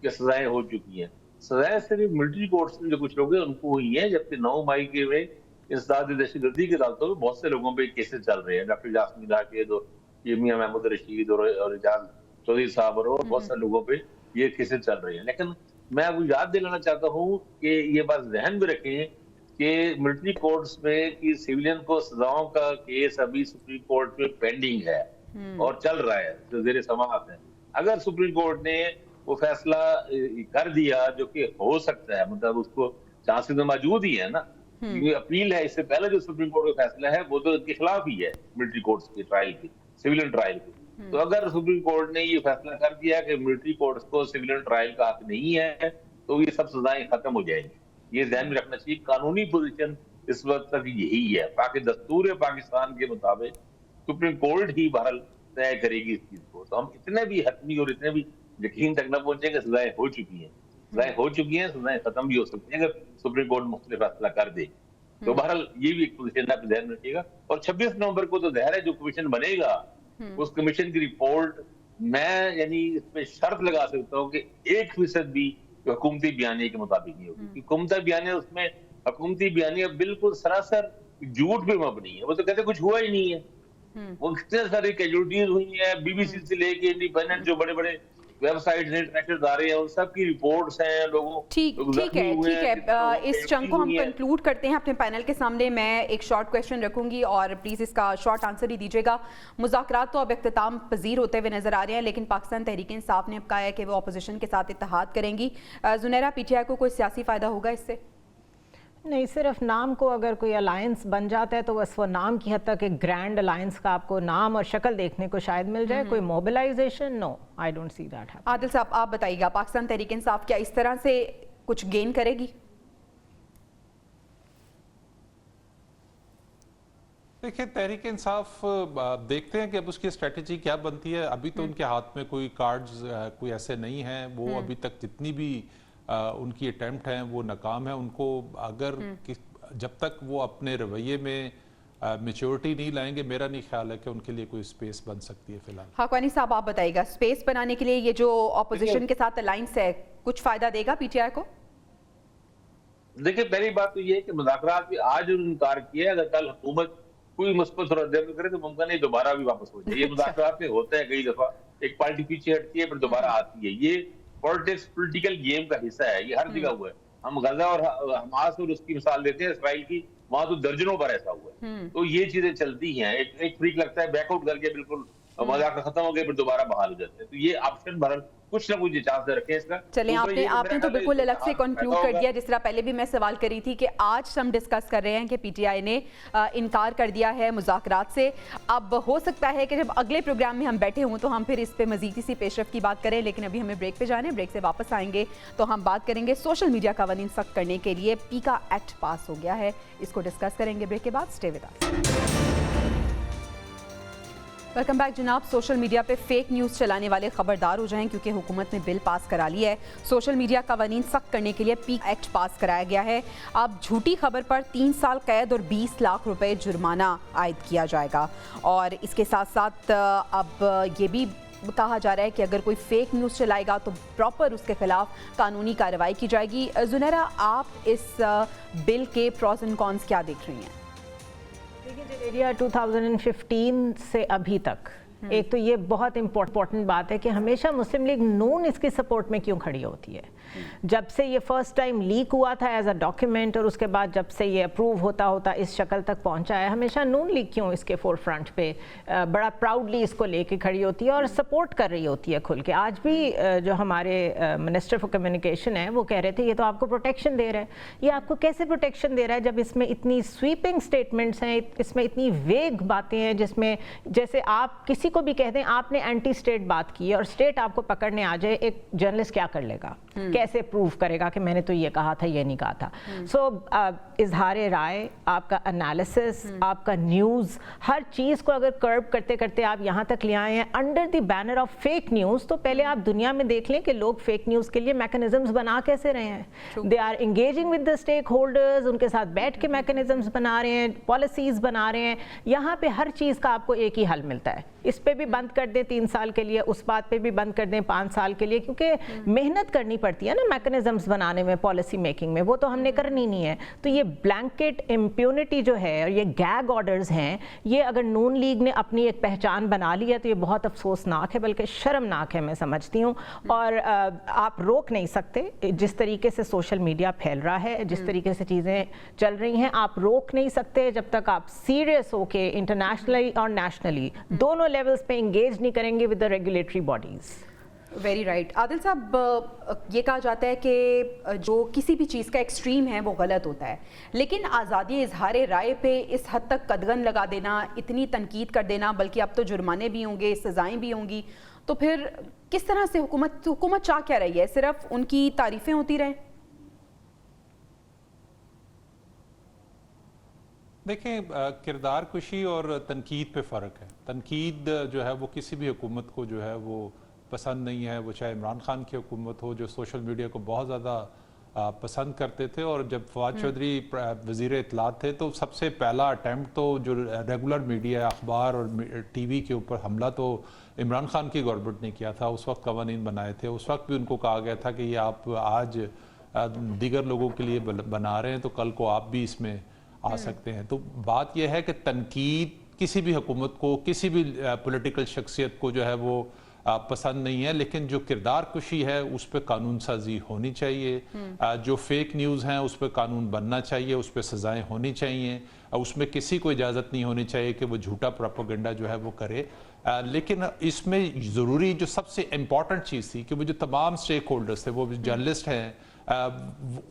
कि सजाएं हो चुकी हैं। सजाएं सिर्फ मिलिट्री कोर्ट्स में जो कुछ लोग हैं उनको हुई है, जबकि 9 मई के में इंसदाद दहशतगर्दी के अदालतों में बहुत से लोगों पे केसेस चल रहे हैं। डॉक्टर जासमीन के मियां महमूद रशीद और इजाज चौधरी साहब और बहुत सारे लोगों पे ये केसेस चल रहे हैं। लेकिन मैं आपको याद दिलाना चाहता हूँ कि ये बात ध्यान में रखें कि मिलिट्री कोर्ट्स में कि सिविलियन को सजाओं का केस अभी सुप्रीम कोर्ट में पेंडिंग है और चल रहा है, जो जेर समाअत है। अगर सुप्रीम कोर्ट ने वो फैसला कर दिया, जो कि हो सकता है, मतलब उसको चांसेस तो मौजूद ही है ना, क्योंकि अपील है, इससे पहले जो सुप्रीम कोर्ट का फैसला है वो तो इनके खिलाफ ही है मिलिट्री कोर्ट्स के ट्रायल के, सिविलियन ट्रायल के। तो अगर सुप्रीम कोर्ट ने ये फैसला कर दिया कि मिलिट्री कोर्ट्स को सिविलियन ट्रायल का हक नहीं है तो ये सब सजाएं खत्म हो जाएंगी। ये ध्यान में रखना चाहिए। कानूनी पोजीशन इस वक्त तक यही है। बाकी दस्तूर पाकिस्तान के मुताबिक सुप्रीम कोर्ट ही बहरहाल तय करेगी इस चीज को। तो हम इतने भी हतमी और इतने भी यकीन तक न पहुंचेंगे। सजाएं हो चुकी हैं, सजाएं हो चुकी हैं, सजाएं खत्म भी हो सकती हैं अगर सुप्रीम कोर्ट मुख्तलिफ फैसला कर दे। तो बहरहाल ये भी एक पोजीशन आप ध्यान रखिएगा। और 26 नवंबर को तो ज़ाहिर है जो कमीशन बनेगा उस कमीशन की रिपोर्ट मैं यानी इस पे शर्त लगा सकता हूँ कि 1% भी हुकूमती बयानिया के मुताबिक नहीं होगी। हुकूमती बयानिया, उसमें हुकूमती बयानिया बिल्कुल सरासर झूठ पे मबनी है। वो तो कहते कुछ हुआ ही नहीं है। वो कितने सारी कैजुअलिटीज हुई है, बीबीसी से लेके इंडिपेंडेंट जो बड़े बड़े वेबसाइट्स हैं, इंटरनेशनल आ रहे हैं, उन सब की रिपोर्ट्स हैं लोगों। ठीक है। इस चंक को हम कंक्लूड करते हैं। अपने पैनल के सामने मैं एक शॉर्ट क्वेश्चन रखूंगी और प्लीज इसका शॉर्ट आंसर ही दीजिएगा। मुज़ाकरात तो अब इख्तिताम पजीर होते हुए नजर आ रहे हैं, लेकिन पाकिस्तान तहरीक इंसाफ ने अब कहा है कि वो अपोजिशन के साथ इत्तेहाद करेंगी। जुनैरा, पीटीआई को कोई सियासी फायदा होगा इससे? नहीं, सिर्फ नाम को अगर कोई अलायंस बन जाता है तो बस वो नाम की हद तक एक ग्रैंड अलायंस का आपको नाम और शक्ल देखने को शायद मिल जाए। कोई mobilisation, no, I don't see that happen. Adil साहब, आप बताइएगा, पाकिस्तान तहरीक इंसाफ क्या इस तरह से कुछ गेन करेगी? देखिए, तहरीक इंसाफ देखते हैं कि अब उसकी स्ट्रेटेजी क्या बनती है। अभी तो उनके हाथ में कोई कार्ड्स कोई ऐसे नहीं हैं। वो अभी तक जितनी भी उनकी अटेम्प्ट हैं वो नाकाम है। उनको अगर जब तक वो अपने रवैये में मैच्योरिटी नहीं लाएंगे, मेरा नहीं ख्याल है कि उनके लिए कोई स्पेस बन सकती है फिलहाल। हाक़ानी साहब, आप बताइएगा, स्पेस बनाने के लिए ये जो ऑपोजिशन के साथ अलायंस है कुछ फायदा देगा पीटीआई को? देखिए पहली बात तो ये है कि मुज़ाकरात में आज इनकार किया है, अगर कल हुकूमत कोई मुस्बत रद्द करे तो मुमकिन है दोबारा भी वापस हो जाए। ये मुज़ाकरात में होता है कई दफा, एक पार्टी पीछे हटती है फिर दोबारा आती है। ये पॉलिटिक्स पॉलिटिकल गेम का हिस्सा है, ये हर जगह हुआ है। हम गजा और हमास और उसकी मिसाल देते हैं, इसराइल की, वहां तो दर्जनों बार ऐसा हुआ है। तो ये चीजें चलती हैं। एक फ्रीक लगता है, बैकआउट करके बिल्कुल मजाक खत्म हो गया, फिर दोबारा बहाल हो जाते हैं। तो ये ऑप्शन भरल कुछ ना कुछ चांस रखें इसका। चलिए, आपने तो बिल्कुल अलग से कंक्लूड कर दिया। जिस तरह पहले भी मैं सवाल करी थी कि आज हम डिस्कस कर रहे हैं कि पीटीआई ने इनकार कर दिया है मुज़ाकरात से। अब हो सकता है कि जब अगले प्रोग्राम में हम बैठे हों तो हम फिर इस पे मजीद सी पेशरफ की बात करें, लेकिन अभी हमें ब्रेक पे जाने। ब्रेक से वापस आएंगे तो हम बात करेंगे सोशल मीडिया कानून सख्त करने के लिए पीका एक्ट पास हो गया है, इसको डिस्कस करेंगे ब्रेक के बाद। Stay with us. Welcome back जनाब। सोशल मीडिया पे फेक न्यूज़ चलाने वाले खबरदार हो जाएं, क्योंकि हुकूमत ने बिल पास करा लिया है। सोशल मीडिया कानून सख्त करने के लिए पीक एक्ट पास कराया गया है। अब झूठी खबर पर 3 साल कैद और 20 लाख रुपए जुर्माना आयद किया जाएगा। और इसके साथ साथ अब ये भी कहा जा रहा है कि अगर कोई फेक न्यूज़ चलाएगा तो प्रॉपर उसके खिलाफ कानूनी कार्रवाई की जाएगी। जुनैरा, आप इस बिल के प्रॉस एंड कॉन्स क्या देख रही हैं? जवेरिया 2015 से अभी तक एक तो ये बहुत इम्पोर्टेंट बात है कि हमेशा मुस्लिम लीग नून इसकी सपोर्ट में क्यों खड़ी होती है। जब से ये फर्स्ट टाइम लीक हुआ था एज अ डॉक्यूमेंट और उसके बाद जब से ये अप्रूव होता होता इस शक्ल तक पहुंचा है, हमेशा नून लीग क्यों इसके फोर फ्रंट पे बड़ा प्राउडली इसको लेके खड़ी होती है और सपोर्ट कर रही होती है खुल के। आज भी जो हमारे मिनिस्टर फॉर कम्युनिकेशन है वो कह रहे थे ये तो आपको प्रोटेक्शन दे रहा है। ये आपको कैसे प्रोटेक्शन दे रहा है जब इसमें इतनी स्वीपिंग स्टेटमेंट्स हैं, इसमें इतनी वेग बातें हैं, जिसमें जैसे आप किसी को भी कह दें आपने एंटी स्टेट बात की है और स्टेट आपको पकड़ने आ जाए, एक जर्नलिस्ट क्या कर लेगा? कैसे प्रूव करेगा कि मैंने तो ये कहा था, ये नहीं कहा था? सो इजहार राय, आपका एनालिसिस, आपका न्यूज़, हर चीज़ को अगर कर्ब करते करते आप यहाँ तक ले आए हैं under the banner of fake news, तो पहले आप दुनिया में देख लें कि लोग फेक न्यूज़ के लिए मैकेनिज्म्स बना कैसे रहे हैं। They are engaging with the stakeholders, उनके साथ बैठ के मैकेनिज्म्स बना रहे हैं, पॉलिसीज़ बना रहे हैं। यहाँ पे हर चीज़ का आपको एक ही हल मिलता है, इस पे भी बंद कर दें 3 साल के लिए, उस बात पे भी बंद कर दें 5 साल के लिए, क्योंकि मेहनत करनी पड़ती है ना मैकेनिज्म्स बनाने में, पॉलिसी मेकिंग में, वो तो हमने करनी नहीं है। तो ये ब्लैंकेट इम्प्यूनिटी जो है और ये गैग ऑर्डर्स हैं, ये अगर नून लीग ने अपनी एक पहचान बना ली है तो ये बहुत अफसोसनाक है, बल्कि शर्मनाक है मैं समझती हूँ। और आप रोक नहीं सकते जिस तरीके से सोशल मीडिया फैल रहा है, जिस तरीके से चीज़ें चल रही हैं, आप रोक नहीं सकते जब तक आप सीरियस होके इंटरनेशनली और नेशनली दोनों लेवल्स पे एंगेज नहीं करेंगे with the regulatory bodies. Very right. Adil साहब, ये कहा जाता है कि जो किसी भी चीज़ का एक्सट्रीम है वो गलत होता है, लेकिन आज़ादी इजहार राय पे इस हद तक कदगन लगा देना, इतनी तनकीद कर देना, बल्कि अब तो जुर्माने भी होंगे, सज़ाएं भी होंगी, तो फिर किस तरह से हुकूमत चाह क्या रही है? सिर्फ उनकी तारीफ़ें होती रहें? देखें, किरदार कुशी और तनकीद पे फ़र्क है। तनकीद जो है वो किसी भी हुकूमत को जो है वो पसंद नहीं है, वो चाहे इमरान खान की हुकूमत हो जो सोशल मीडिया को बहुत ज़्यादा पसंद करते थे। और जब फवाद चौधरी वज़ीर इत्तलात थे तो सबसे पहला अटैम्प्ट तो जो रेगुलर मीडिया, अखबार और टीवी के ऊपर हमला तो इमरान खान की गवर्नमेंट ने किया था। उस वक्त कवानीन बनाए थे, उस वक्त भी उनको कहा गया था कि ये आप आज दीगर लोगों के लिए बना रहे हैं तो कल को आप भी इसमें आ सकते हैं। तो बात यह है कि तनकीद किसी भी हुकूमत को, किसी भी पॉलिटिकल शख्सियत को जो है वो पसंद नहीं है, लेकिन जो किरदार कुशी है उस पर कानून साजी होनी चाहिए। जो फेक न्यूज़ हैं उस पर कानून बनना चाहिए, उस पर सज़ाएँ होनी चाहिए, उसमें किसी को इजाज़त नहीं होनी चाहिए कि वो झूठा प्रोपेगेंडा जो है वो करे। लेकिन इसमें ज़रूरी जो सबसे इम्पॉर्टेंट चीज़ थी कि वो जो तमाम स्टेक होल्डर्स थे, वो जर्नलिस्ट हैं,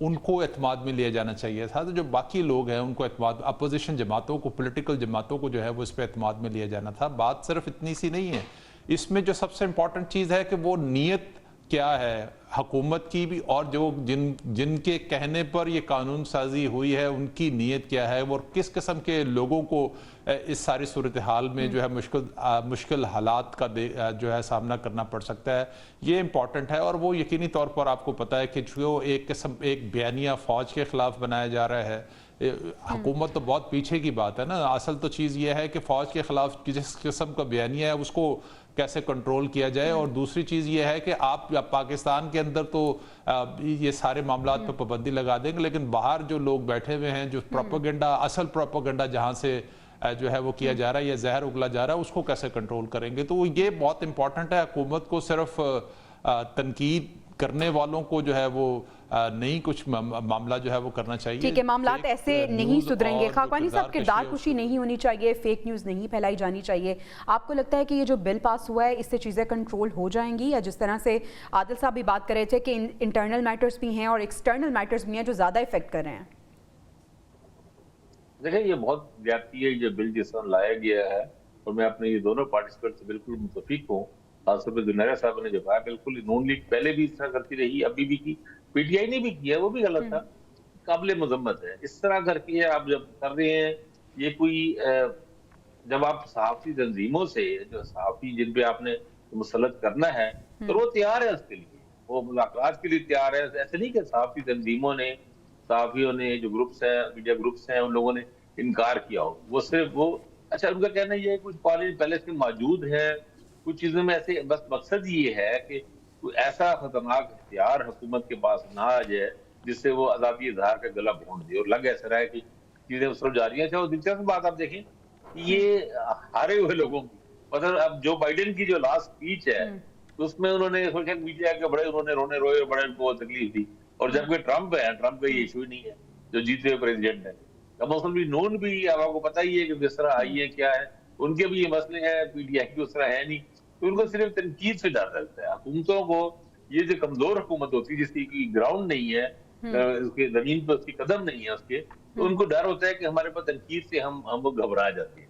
उनको एतमाद में लिया जाना चाहिए था। तो जो बाकी लोग हैं उनको एतमाद, अपोजिशन जमातों को, पॉलिटिकल जमातों को जो है वो इस पर एतमाद में लिया जाना था। बात सिर्फ इतनी सी नहीं है, इसमें जो सबसे इम्पॉर्टेंट चीज़ है कि वो नीयत क्या है हुकूमत की भी, और जो जिनके कहने पर ये कानून साजी हुई है उनकी नीयत क्या है, और किस किस्म के लोगों को इस सारी सूरत हाल में जो है मुश्किल हालात का जो है सामना करना पड़ सकता है, ये इम्पॉर्टेंट है। और वो यकीनी तौर पर आपको पता है कि जो एक बयानिया फ़ौज के ख़िलाफ़ बनाया जा रहा है, हुकूमत तो बहुत पीछे की बात है ना। असल तो चीज़ ये है कि फ़ौज के ख़िलाफ़ जिस किस्म का बयानिया है उसको कैसे कंट्रोल किया जाए। और दूसरी चीज़ ये है कि आप पाकिस्तान के अंदर तो ये सारे मामलात पर पाबंदी लगा देंगे, लेकिन बाहर जो लोग बैठे हुए हैं, जो प्रोपेगेंडा, असल प्रोपेगेंडा जहाँ से जो है वो किया जा रहा है या जहर उगला जा रहा है, उसको कैसे कंट्रोल करेंगे। तो ये बहुत इंपॉर्टेंट है। हुकूमत को सिर्फ तनकीद करने वालों को जो है वो नहीं, कुछ मामला जो है वो करना चाहिए। ठीक है, मामलात ऐसे नहीं सुधरेंगे। खाकवानी साहब, किरदार कुशी नहीं होनी चाहिए, फेक न्यूज़ नहीं फैलाई जानी चाहिए। आपको लगता है कि ये जो बिल पास हुआ है इससे चीज़ें कंट्रोल हो जाएंगी, या जिस तरह से आदिल साहब भी बात कर रहे थे कि इंटरनल मैटर्स भी हैं और एक्सटर्नल मैटर्स भी हैं जो ज़्यादा इफेक्ट कर रहे हैं? देखिए, ये बहुत ज्यादती है ये बिल जिस तरह लाया गया है, और मैं अपने ये दोनों पार्टिसिपेंट से बिल्कुल मुतफिक हूँ। खासतौर पर जुनैरा साहब ने जो कहा, बिल्कुल नून लीग पहले भी इस तरह करती रही, अभी भी की, पीटीआई ने भी किया, वो भी गलत था, काबिल मजम्मत है। इस तरह करके आप जब कर रहे हैं, ये कोई जब आप सहाफी तंजीमों से, जो सहाफी जिन पे आपने मुसलत करना है, तो वो तैयार है उसके लिए, वो मुलाकात के लिए तैयार है। ऐसे नहीं कि सहाफी तंजीमों ने, सहाफियों ने, जो ग्रुप्स हैं, मीडिया ग्रुप्स हैं, उन लोगों ने इनकार किया हो। वो सिर्फ वो, अच्छा, उनका कहना ये है कुछ कॉलेज पहले से मौजूद है, कुछ चीजों में ऐसे, बस मकसद ये है कि कोई ऐसा खतरनाक हथियार हुकूमत के पास ना आ जाए जिससे वो आजादी इजहार का गला भून दे, और लग ऐसा रहा है कि चीजें उस तरफ जा रही हैं। और दिलचस्प बात आप देखें, ये हारे हुए लोगों की, मतलब अब जो बाइडेन की जो लास्ट स्पीच है, तो उसमें उन्होंने सोशल मीडिया के बड़े उन्होंने रोने रोए, बड़े उनको तकलीफ दी। और जबकि ट्रंप है, ट्रंप का ये इशू ही नहीं है, जो जीते हुए प्रेसिडेंट है। मुस्लिम लीग नून भी, अब आपको पता ही है कि किस तरह आई है, क्या है, उनके भी ये मसले हैं, पीटीआई की उस तरह है नहीं। तो उनको सिर्फ तनकीद से डर लगता है। हुकूमतों को, ये जो कमजोर हुकूमत होती है जिसकी ग्राउंड नहीं है, उसके जमीन पर उसकी कदम नहीं है उसके, तो उनको डर होता है कि हमारे पास तनकीद से हम घबरा जाते हैं।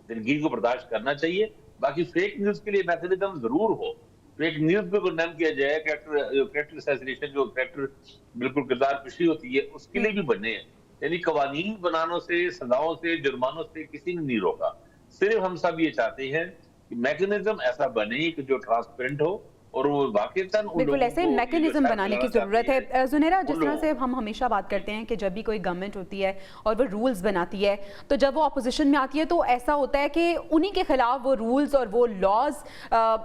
तनकीद को बर्दाश्त करना चाहिए। बाकी फेक न्यूज के लिए मैकेनिज्म जरूर हो, फेक न्यूज पे कंडेम किया जाए, कैरेक्टर असैसिनेशन, जो कैरेक्टर बिल्कुल किरदार कुशी होती है, उसके लिए भी बने हैं। यानी कवानीन बनाने से, सजाओं से, जुर्मानों से किसी ने नहीं रोका। सिर्फ हम सब ये चाहते हैं कि मैकेनिज्म ऐसा बने कि जो ट्रांसपेरेंट हो, और वो वाकईतन बिल्कुल ऐसे मैकेनिज्म बनाने की ज़रूरत है। जुनैरा, जिस तरह से हम हमेशा बात करते हैं कि जब भी कोई गवर्नमेंट होती है और वो रूल्स बनाती है, तो जब वो अपोजिशन में आती है तो ऐसा होता है कि उन्हीं के खिलाफ वो रूल्स और वो लॉज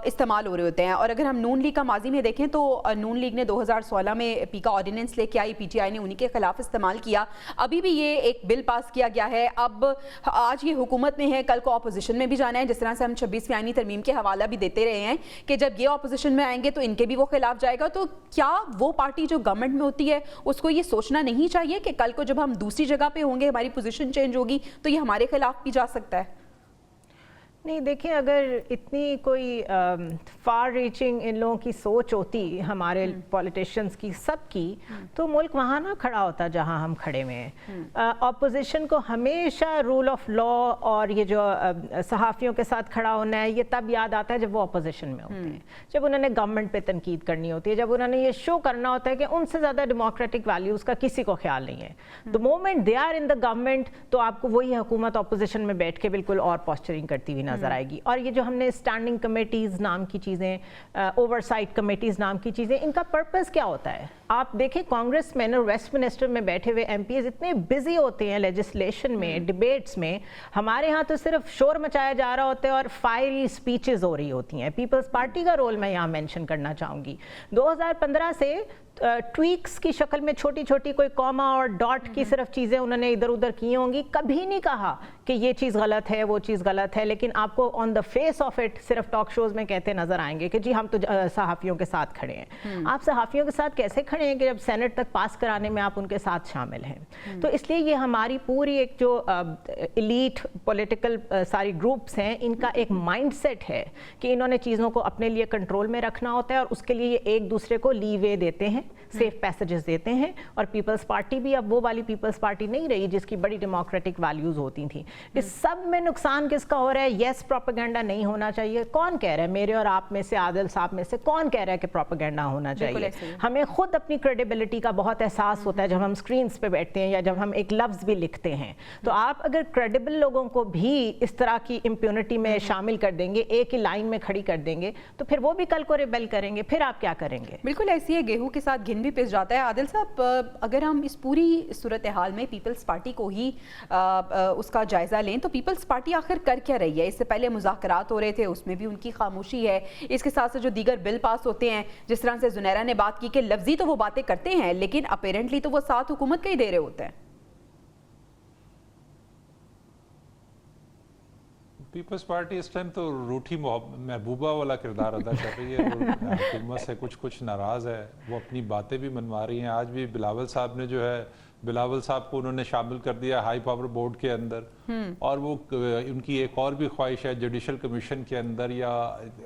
इस्तेमाल हो रहे होते हैं। और अगर हम नून लीग का माजी में देखें तो नून लीग ने 2016 में पी का ऑर्डिनेंस लेके आई, पीटीआई ने उन्हीं के खिलाफ इस्तेमाल किया। अभी भी ये एक बिल पास किया गया है, अब आज ये हुकूमत में है, कल को अपोजिशन में भी जाना है। जिस तरह से हम 26वीं आईनी तरमीम के हवाला भी देते रहे हैं कि जब ये अपोजिशन में आएंगे तो इनके भी वो खिलाफ जाएगा। तो क्या वो पार्टी जो गवर्नमेंट में होती है उसको ये सोचना नहीं चाहिए कि कल को जब हम दूसरी जगह पे होंगे, हमारी पोजीशन चेंज होगी, तो ये हमारे खिलाफ भी जा सकता है? नहीं, देखिए, अगर इतनी कोई फार रीचिंग इन लोगों की सोच होती हमारे पॉलिटिशियंस की, सबकी, तो मुल्क वहाँ ना खड़ा होता जहाँ हम खड़े हुए हैं। ऑपोजिशन को हमेशा रूल ऑफ लॉ और ये जो सहाफ़ियों के साथ खड़ा होना है, ये तब याद आता है जब वो ऑपोजिशन में होते हैं, जब उन्होंने गवर्नमेंट पे तनकीद करनी होती है, जब उन्होंने ये शो करना होता है कि उनसे ज़्यादा डेमोक्रेटिक वैल्यूज़ का किसी को ख्याल नहीं है। The moment they are in the government, तो आपको वही हुकूमत ऑपोजिशन में बैठ के बिल्कुल और पोस्चरिंग करती हुई नजर आएगी। और ये जो हमने स्टैंडिंग कमेटीज नाम की चीज़ें, ओवरसाइट कमेटीज नाम की चीज़ें, इनका पर्पस क्या होता है? आप देखें, कांग्रेस में और वेस्टमिनिस्टर में बैठे हुए एमपीज इतने बिजी होते हैं लेजिस्लेशन में, डिबेट्स में। हमारे यहाँ तो सिर्फ शोर मचाया जा रहा होता है और फायरी स्पीचेस हो रही होती हैं। पीपल्स पार्टी का रोल मैं यहाँ मेंशन करना चाहूँगी। 2015 से ट्वीक्स की शक्ल में छोटी छोटी कोई कॉमा और डॉट की सिर्फ चीज़ें उन्होंने इधर उधर की होंगी, कभी नहीं कहा कि ये चीज़ गलत है, वो चीज़ गलत है। लेकिन आपको on the face of it सिर्फ टॉक शोज में कहते नजर आएंगे कि जी हम तो सहाफ़ियों के साथ खड़े हैं। आप सहाफ़ियों के साथ कैसे खड़े हैं कि जब सेनेट तक पास कराने में आप उनके साथ शामिल हैं? तो इसलिए ये हमारी पूरी एक जो एलीट पॉलिटिकल सारी ग्रुप्स हैं, इनका एक माइंडसेट है कि इन्होंने चीज़ों को अपने लिए कंट्रोल में रखना होता है, और उसके लिए ये एक दूसरे को लीवे देते हैं, सेफ पैसेजेस देते हैं। और पीपल्स पार्टी भी अब वो वाली पीपल्स पार्टी नहीं रही जिसकी बड़ी डेमोक्रेटिक वैल्यूज होती थी। इस सब में नुकसान किसका हो रहा है? यस, प्रोपेगेंडा नहीं होना चाहिए। कौन कह रहा है? मेरे और आप में से, आदिल साहब में से कौन कह रहा है कि प्रोपेगेंडा होना चाहिए? हमें खुद अपनी क्रेडिबिलिटी का बहुत एहसास होता है जब हम स्क्रीन्स पे बैठते हैं या जब हम एक लफ्ज़ भी लिखते हैं। तो आप अगर क्रेडिबल लोगों को भी इस तरह की इम्प्यूनिटी में शामिल कर देंगे, एक ही लाइन में खड़ी कर देंगे, तो फिर वो भी कल को रिबेल करेंगे, फिर आप क्या करेंगे? बिल्कुल ऐसी है, गेहूं के साथ घिन भी पिस जाता है। आदिल साहब, अगर हम इस पूरी सूरत हाल में पीपल्स पार्टी को ही उसका जायजा लें, तो पीपल्स पार्टी आखिर कर क्या रही है? इस سے پہلے مذاکرات ہو رہے تھے اس میں بھی ان کی خاموشی ہے. اس کے ساتھ جو دیگر بل پاس ہوتے ہیں, جس طرح سے زنیرہ نے بات کی کہ لفظی تو وہ باتیں کرتے ہیں لیکن اپیرنٹلی تو وہ ساتھ حکومت کا ہی دے رہے ہوتے ہیں. پیپلز پارٹی اس ٹائم تو روٹھی محبوبہ والا کردار ادا کر رہی ہے, وہ حکومت سے کچھ ناراض ہے, وہ اپنی باتیں بھی منوا رہی ہیں. آج بھی بلاول صاحب نے جو ہے, بلاول صاحب کو انہوں نے شامل کر دیا ہائی پاور بورڈ کے اندر, اور وہ ان کی ایک اور بھی خواہش ہے جوڈیشل کمیشن کے اندر, یا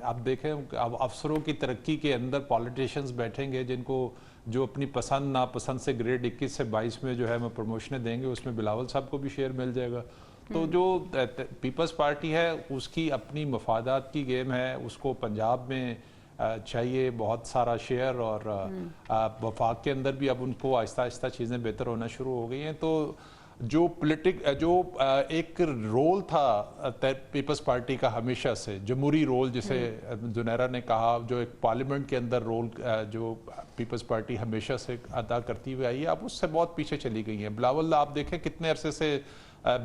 آپ دیکھیں افسروں کی ترقی کے اندر پولیٹیشینز بیٹھیں گے جن کو جو اپنی پسند ناپسند سے گریڈ 21 سے 22 میں جو ہے میں پروموشنیں دیں گے, اس میں بلاول صاحب کو بھی شیئر مل جائے گا. تو جو پیپلز پارٹی ہے اس کی اپنی مفادات کی گیم ہے, اس کو پنجاب میں چاہیے بہت سارا شیئر, اور وفاق کے اندر بھی اب ان کو آہستہ آہستہ چیزیں بہتر ہونا شروع ہو گئی ہیں. تو جو جو ایک رول تھا پیپلز پارٹی کا ہمیشہ سے, جمہوری رول جسے زنیرہ نے کہا, جو ایک پارلیمنٹ کے اندر رول جو پیپلز پارٹی ہمیشہ سے ادا کرتی ہوئی آئی ہے, اب اس سے بہت پیچھے چلی گئی ہیں. بلاول آپ دیکھیں کتنے عرصے سے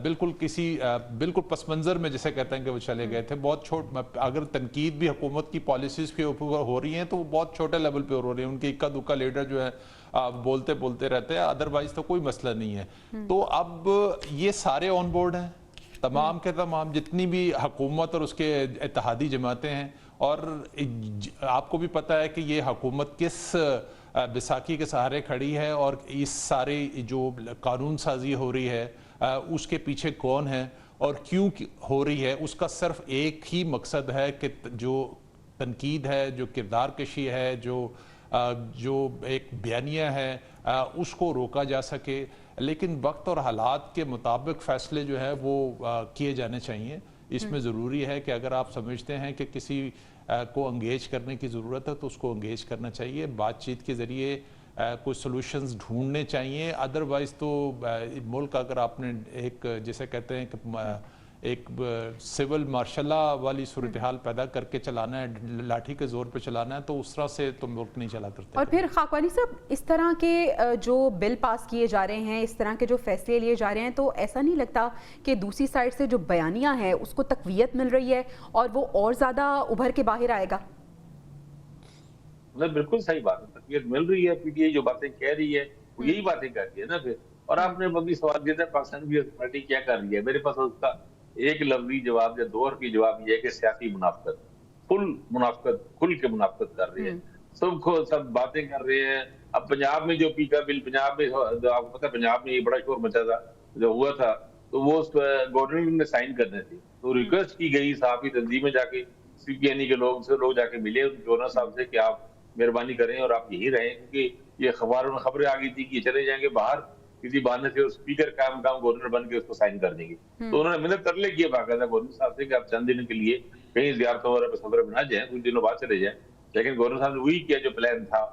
بالکل پس منظر میں جسے کہتے ہیں کہ وہ چلے گئے تھے. بہت اگر تنقید بھی حکومت کی پالیسیز کے اوپر ہو رہی ہیں تو وہ بہت چھوٹے لیول پہ ہو رہی ہیں. ان کے اکا دکا لیڈر جو ہے بولتے رہتے ہیں, ادروائز تو کوئی مسئلہ نہیں ہے. تو اب یہ سارے آن بورڈ ہیں, تمام کے تمام جتنی بھی حکومت اور اس کے اتحادی جماعتیں ہیں, اور آپ کو بھی پتہ ہے کہ یہ حکومت کس بیساکھی کے سہارے کھڑی ہے, اور اس سارے جو قانون سازی ہو رہی ہے اس کے پیچھے کون ہے اور کیوں ہو رہی ہے. اس کا صرف ایک ہی مقصد ہے کہ جو تنقید ہے, جو کردار کشی ہے, جو ایک بیانیہ ہے, اس کو روکا جا سکے. لیکن وقت اور حالات کے مطابق فیصلے جو ہے وہ کیے جانے چاہیے. اس میں ضروری ہے کہ اگر آپ سمجھتے ہیں کہ کسی کو انگیج کرنے کی ضرورت ہے تو اس کو انگیج کرنا چاہیے, بات چیت کے ذریعے کوئی سلوشنز ڈھونڈنے چاہیے. ادروائز تو ملک اگر آپ نے ایک جسے کہتے ہیں کہ ایک سول مارشل لا والی صورتحال پیدا کر کے چلانا ہے, لاٹھی کے زور پہ چلانا ہے, تو اس طرح سے تو ملک نہیں چلا کرتے. اور پھر خاکوانی صاحب, اس طرح کے جو بل پاس کیے جا رہے ہیں, اس طرح کے جو فیصلے لیے جا رہے ہیں, تو ایسا نہیں لگتا کہ دوسری سائڈ سے جو بیانیہ ہے اس کو تقویت مل رہی ہے اور وہ اور زیادہ ابھر کے باہر آئے گا؟ بالکل صحیح بات ہے, تقویت مل رہی ہے. پی ٹی آئی جو باتیں کہہ رہی ہے وہ یہی باتیں کر رہی ہے نا پھر. اور آپ نے مبنی سوال کیا تھا پاکستان کی پارٹی کیا کر رہی ہے, میرے پاس اس کا ایک لفظی جواب یا دو حرفی جواب یہ ہے کہ سیاسی منافقت, کھل کے منافقت کر رہی ہے. سب باتیں کر رہے ہیں. اب پنجاب میں جو پی کا بل, پنجاب میں آپ کو پتا پنجاب میں یہ بڑا شور مچا تھا جو ہوا تھا, تو وہ گورنر نے سائن کرنے تھے, تو ریکویسٹ کی گئی صحافی تنظیم میں جا کے, سی پی این ای کے لوگ جا کے ملے گورنر صاحب سے کہ آپ مہربانی کریں اور آپ یہی رہیں, کیونکہ یہ اخباروں میں خبریں آ گئی تھی کہ یہ چلے جائیں گے باہر کسی بہانے سے, اور اسپیکر کام گورنر بن کے اس کو سائن کر دیں گے. تو انہوں نے منت ترلے کیے باقاعدہ گورنر صاحب سے کہ آپ چند دن کے لیے کہیں زیارتوں وغیرہ پہ سفر میں نہ جائیں, کچھ دنوں بعد چلے جائیں. لیکن گورنر صاحب نے وہی کیا جو پلان تھا,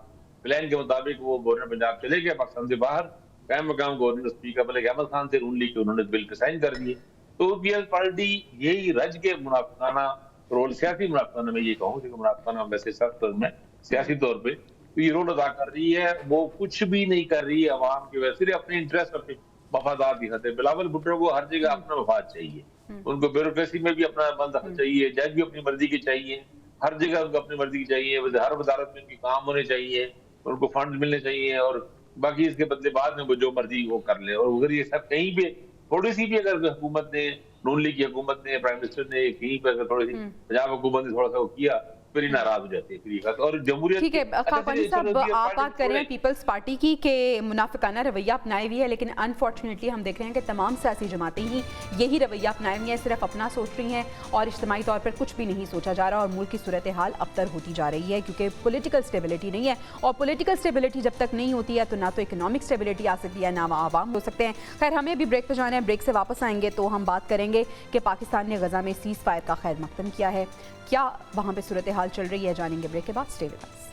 پلان کے مطابق وہ گورنر پنجاب چلے گئے پاکستان سے باہر, قائم مقام گورنر اسپیکر ملک احمد خان سے رون لی کے انہوں نے بل کے سائن کر دیے. تو پیپلز پارٹی یہی رج کے منافقانہ رول, سیاسی منافقانہ میں یہ کہوں کہ منافقانہ ویسے سخت میں سیاسی طور پہ تو یہ رول ادا کر رہی ہے. وہ کچھ بھی نہیں کر رہی ہے عوام کی وجہ, صرف اپنے انٹرسٹ, اپنے مفادات کی خاطر. بلاول بھٹو کو ہر جگہ اپنا مفاد چاہیے, ان کو بیوروکریسی میں بھی اپنا دخل چاہیے, جج بھی اپنی مرضی کی چاہیے, ہر جگہ ان کو اپنی مرضی کی چاہیے, ہر وزارت میں ان کی کام ہونے چاہیے, ان کو فنڈ ملنے چاہیے, اور باقی اس کے بدلے بعد میں وہ جو مرضی وہ کر لے. اور اگر یہ سب کہیں پہ تھوڑی سی بھی اگر حکومت نے, نون لیگ کی حکومت نے, پرائم منسٹر نے کہیں پہ اگر تھوڑی سی پنجاب حکومت نے تھوڑا سا وہ کیا, پھر ناراض ہو جاتے ہیں. اور جمہوریت, ٹھیک ہے خاکوانی صاحب, آپ بات کر رہے ہیں پیپلز پارٹی کی کہ منافقانہ رویہ اپنائے ہوئی ہے, لیکن انفارچونیٹلی ہم دیکھ رہے ہیں کہ تمام سیاسی جماعتیں ہی یہی رویہ اپنائے ہوئی ہیں, صرف اپنا سوچ رہی ہیں اور اجتماعی طور پر کچھ بھی نہیں سوچا جا رہا, اور ملک کی صورتحال ابتر ہوتی جا رہی ہے کیونکہ پولیٹیکل سٹیبلٹی نہیں ہے, اور پولیٹیکل سٹیبلٹی جب تک نہیں ہوتی ہے تو نہ تو اکنامک سٹیبلٹی آ سکتی ہے, نہ عوام ہو سکتے ہیں. خیر, ہمیں بھی بریک پہ جانا ہے, بریک سے واپس آئیں گے تو ہم بات کریں گے کہ پاکستان نے غزہ میں سیز فائر کا خیر مقدم کیا ہے, کیا وہاں پہ صورتحال چل رہی ہے, جانیں گے بریک کے بعد. Stay with us.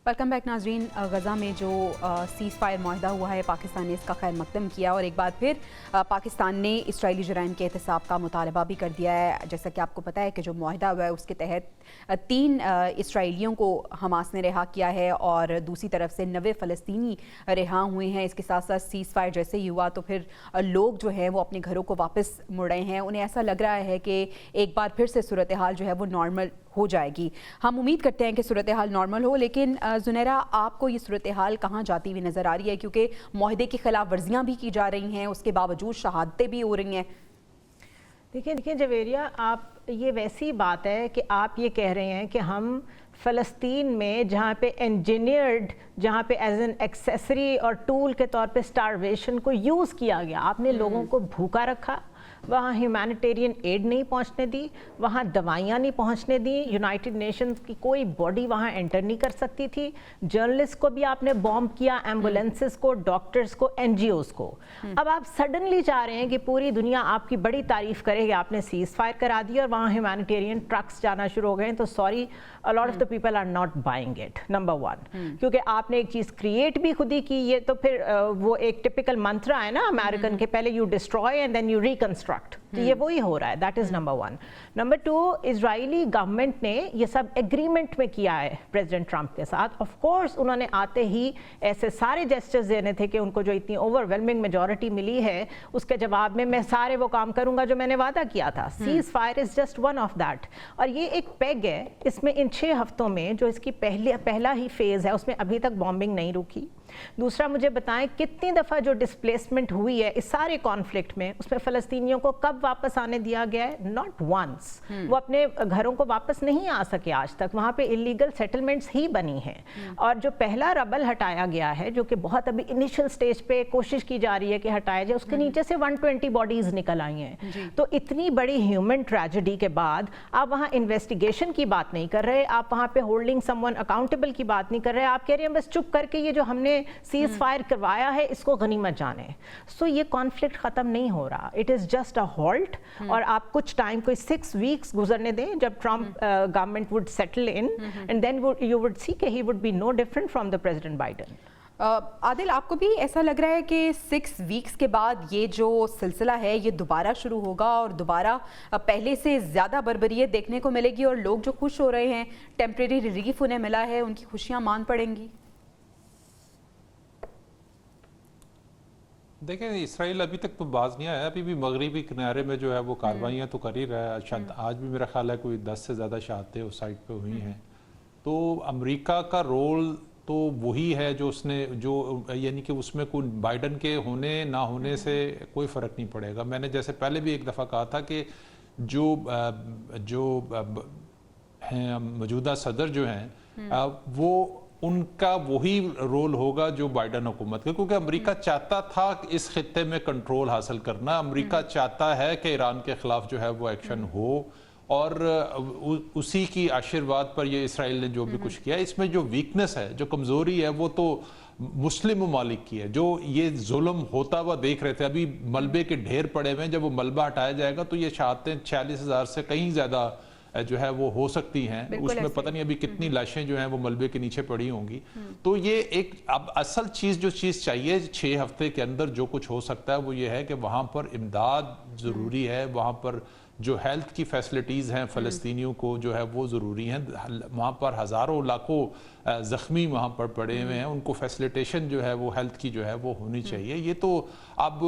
Welcome back नाजरीन। गज़ा में जो सीज़ फायर माहिदा हुआ है, पाकिस्तान ने इसका खैर मकदम किया और एक बार फिर पाकिस्तान ने इसराइली जराइम के एहतसाब का मुतालबा भी कर दिया है। जैसा कि आपको पता है कि जो माहिदा हुआ है उसके तहत 3 इसराइलियों को हमास ने रिहा किया है और दूसरी तरफ से 90 फ़लस्तीनी रिहा हुए हैं। इसके साथ साथ सीज़ फायर जैसे ही हुआ तो फिर लोग जो हैं वो अपने घरों को वापस मुड़ रहे हैं। उन्हें ऐसा लग रहा है कि एक बार फिर से सूरत हाल जो है वो नॉर्मल हो जाएगी। हम उम्मीद करते हैं कि सूरत हाल नॉर्मल हो, लेकिन ज़ुनैरा, आपको ये सूरत हाल कहाँ जाती हुई नज़र आ रही है? क्योंकि माहिदे की खिलाफ वर्जियाँ भी की जा रही हैं, उसके बावजूद शहादतें भी हो रही हैं। देखिए जवेरिया, आप ये वैसी बात है कि आप ये कह रहे हैं कि हम फ़लस्तीन में जहाँ पे इंजीनियर्ड, जहाँ पे एज एन एक्सेसरी और टूल के तौर पे स्टारवेशन को यूज़ किया गया, आपने लोगों को भूखा रखा, वहाँ ह्यूमैनिटेरियन एड नहीं पहुँचने दी, वहाँ दवाइयाँ नहीं पहुँचने दी, यूनाइटेड नेशंस की कोई बॉडी वहाँ एंटर नहीं कर सकती थी, जर्नलिस्ट को भी आपने बॉम्ब किया, एम्बुलेंसेस को, डॉक्टर्स को, एनजीओज़ को। अब आप सडनली चाह रहे हैं कि पूरी दुनिया आपकी बड़ी तारीफ करे कि आपने सीज़ फायर करा दी और वहाँ ह्यूमैनिटेरियन ट्रक्स जाना शुरू हो गए। तो sorry, a lot of the people are not buying it, number 1, क्योंकि आपने एक चीज़ क्रिएट भी खुद ही की। ये तो फिर वो एक टिपिकल मंत्रा है ना अमेरिकन के, पहले you destroy and then you reconstruct. तो ये वही हो रहा है, that is number 1। Number 2, Israeli government ने ये सब एग्रीमेंट में किया है प्रेसिडेंट ट्रंप के साथ। ऑफ कोर्स उन्होंने आते ही ऐसे सारे जेस्चर्स देने थे कि उनको जो इतनी ओवरवेलमिंग मेजॉरिटी मिली है उसके जवाब में मैं सारे वो काम करूंगा जो मैंने वादा किया था। Cease fire is just one of that. और ये एक पेग है, इसमें इन 6 हफ्तों में जो इसकी पहला ही फेज है उसमें अभी तक बॉम्बिंग नहीं रुकी। दूसरा, मुझे बताएं कितनी दफ़ा जो डिस्प्लेसमेंट हुई है इस सारे कॉन्फ्लिक्ट में, उसमें फ़लस्तीनियों को कब वापस आने दिया गया है? Not once. वो अपने घरों को वापस नहीं आ सके आज तक, वहाँ पे इलीगल सेटलमेंट्स ही बनी हैं। और जो पहला रबल हटाया गया है, जो कि बहुत अभी इनिशियल स्टेज पे कोशिश की जा रही है कि हटाया जाए, उसके नीचे से 120 बॉडीज़ निकल आई हैं। तो इतनी बड़ी ह्यूमन ट्रेजेडी के बाद आप वहाँ इन्वेस्टिगेशन की बात नहीं कर रहे, आप वहाँ पे होल्डिंग समवन अकाउंटेबल की बात नहीं कर रहे, आप कह रहे हैं बस चुप करके ये जो हमने सीज फायर करवाया है इसको गनीमत जाने। सो ये कॉन्फ्लिक्ट खत्म नहीं हो रहा, it is just a halt. और आप कुछ टाइम, कोई 6 वीक्स गुजरने दें जब Trump government would settle in, and then you would see कि he would be no different from the president Biden. Adil, आपको भी ऐसा लग रहा है कि 6 वीक्स के बाद ये जो सिलसिला है ये दोबारा शुरू होगा और दोबारा पहले से ज़्यादा बर्बरियत देखने को मिलेगी और लोग जो खुश हो रहे हैं, टेम्परेरी रिलीफ उन्हें मिला है, उनकी खुशियाँ मान पड़ेंगी? देखें, इसराइल अभी तक तो बाज नहीं आया, अभी भी मगरिबी किनारे में जो है वो कार्रवाइयाँ तो कर ही रहा है। शायद आज भी मेरा ख्याल है कोई 10 से ज़्यादा शहादतें उस साइड पे हुई हैं। तो अमेरिका का रोल तो वही है जो उसने यानी कि उसमें कोई बाइडन के होने ना होने से कोई फ़र्क नहीं पड़ेगा। मैंने जैसे पहले भी एक दफ़ा कहा था कि जो हैं मौजूदा सदर जो हैं वो उनका वही रोल होगा जो बाइडन हुकूमत का, क्योंकि अमेरिका चाहता था इस खित्ते में कंट्रोल हासिल करना। अमेरिका चाहता है कि ईरान के खिलाफ जो है वो एक्शन हो और उसी की आशीर्वाद पर ये इसराइल ने जो भी कुछ किया। इसमें जो वीकनेस है, जो कमज़ोरी है, वो तो मुस्लिम ममालिक की है, जो ये जुल्म होता हुआ देख रहे थे। अभी मलबे के ढेर पड़े हुए हैं, जब वो मलबा हटाया जाएगा तो ये शहादतें 40,000 से कहीं ज़्यादा जो है वो हो सकती हैं। उसमें पता नहीं अभी कितनी लाशें जो हैं वो मलबे के नीचे पड़ी होंगी। तो ये एक अब असल चीज़ चाहिए 6 हफ्ते के अंदर जो कुछ हो सकता है वो ये है कि वहाँ पर इमदाद ज़रूरी है, वहाँ पर जो हेल्थ की फैसिलिटीज़ हैं फ़लस्तीनियों को जो है वो ज़रूरी हैं। वहाँ पर हज़ारों लाखों ज़ख्मी वहाँ पर पड़े हुए हैं, उनको फैसिलिटेशन जो है वो हेल्थ की जो है वो होनी चाहिए। ये तो अब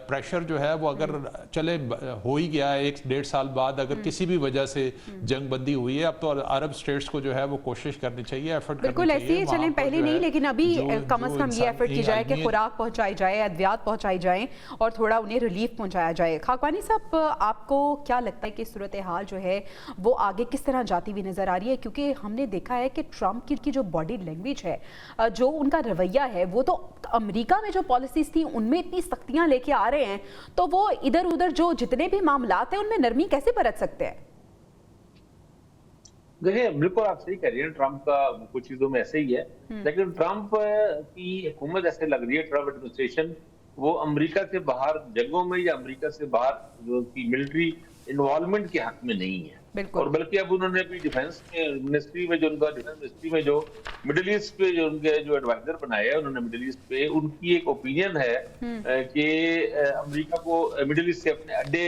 प्रेशर जो है वो अगर चले हो ही गया है 1-1.5 साल बाद, अगर किसी भी वजह से जंग बंदी हुई है, अब तो अरब स्टेट्स को जो है वो कोशिश करनी चाहिए, एफर्ट बिल्कुल ऐसे ही चलें, पहले नहीं लेकिन अभी कम से कम ये एफर्ट की जाए कि खुराक पहुँचाई जाए, अद्वियात पहुँचाई जाए और थोड़ा उन्हें रिलीफ पहुँचाया जाए। खाकवानी साहब, आपको क्या लगता है कि सूरत हाल जो है वो आगे किस तरह जाती हुई नज़र आ रही है? क्योंकि हमने देखा है कि ट्रम्प की जो बॉडी लैंग्वेज है, जो उनका रवैया है, वो तो अमेरिका में जो पॉलिसीज थी उनमें इतनी सख्तियां लेके आ रहे हैं, तो वो इधर उधर जो जितने भी मामलात हैं उनमें नरमी कैसे बरत सकते हैं? देखिए, बिल्कुल आप सही कह रही हैं, ट्रम्प का कुछ चीजों में ऐसे ही है, लेकिन ट्रम्प की हुकूमत ऐसे लग रही है, ट्रम्प एडमिनिस्ट्रेशन, वो अमेरिका से बाहर जंगों में या अमेरिका से बाहर जो उसकी मिलिट्री इन्वॉल्वमेंट के हक में नहीं है। बिल्कुल। और बल्कि अब उन्होंने अपनी डिफेंस मिनिस्ट्री में जो उनका डिफेंस मिनिस्ट्री में जो मिडिल ईस्ट पे जो उनके जो एडवाइजर बनाए हैं उन्होंने मिडिल ईस्ट पे, उनकी एक ओपिनियन है कि अमेरिका को मिडिल ईस्ट से अपने अड्डे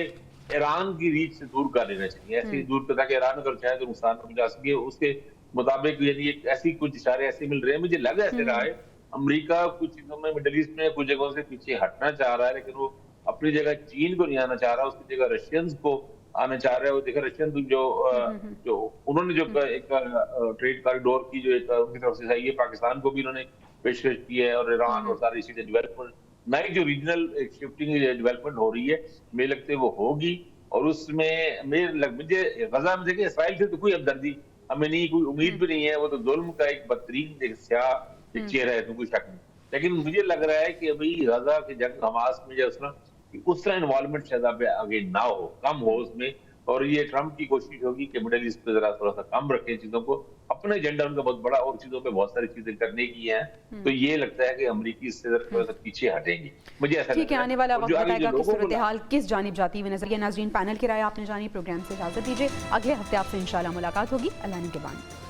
ईरान की रीच से दूर कर लेना चाहिए, ऐसी दूर कर, ताकि ईरान अगर चाहे तो नुकसान पहुंचा सके। उसके मुताबिक यानी ऐसी कुछ इशारे ऐसे मिल रहे हैं, मुझे लग ऐसे रहा है अमेरिका कुछ चीजों में मिडिल ईस्ट में कुछ जगहों से पीछे हटना चाह रहा है, लेकिन वो अपनी जगह चीन को नहीं आना चाह रहा, उसकी जगह रशियंस को आना चाह रहा है। वो देखा रशियन जो उन्होंने जो एक ट्रेड कॉरिडोर की जो एक उनकी तरफ से है, पाकिस्तान को भी उन्होंने पेशकश की है, और ईरान और सारी चीजें डेवलपमेंट नई जो रीजनल शिफ्टिंग डेवलपमेंट हो रही है, मुझे लगता है वो होगी। और उसमें मुझे गजा में देखिए इसराइल से तो कोई हमदर्दी हमें नहीं, कोई उम्मीद भी नहीं है, वो तो जुल्म का एक बदतरीन एक स्याह एक चेहरा है, तो कोई शक नहीं। लेकिन मुझे लग रहा है कि अभी गजा की जंग हमास में जो उस तरह इन्वॉल्वमेंट शायद आगे ना हो, कम हो उसमें, और ये ट्रम्प की कोशिश होगी कि मिडिल ईस्ट पे जरा थोड़ा सा कम रखें चीजों को, अपने एजेंडा उनका बहुत बड़ा और चीजों पे बहुत सारी चीजें करने की हैं, तो ये लगता है कि अमेरिकी इससे थोड़ा सा पीछे हटेंगी, मुझे ऐसा ठीक है। आने वाला वक्त और जो आगे बताएगा जो कि लोगों को सूरत हाल किस जानिब जाती हुई नजर। नाज़रीन, पैनल की राय आपने जानी, प्रोग्राम से इजाजत दीजिए, अगले हफ्ते आपसे इंशाल्लाह मुलाकात होगी। अल्लाह ने के बाद।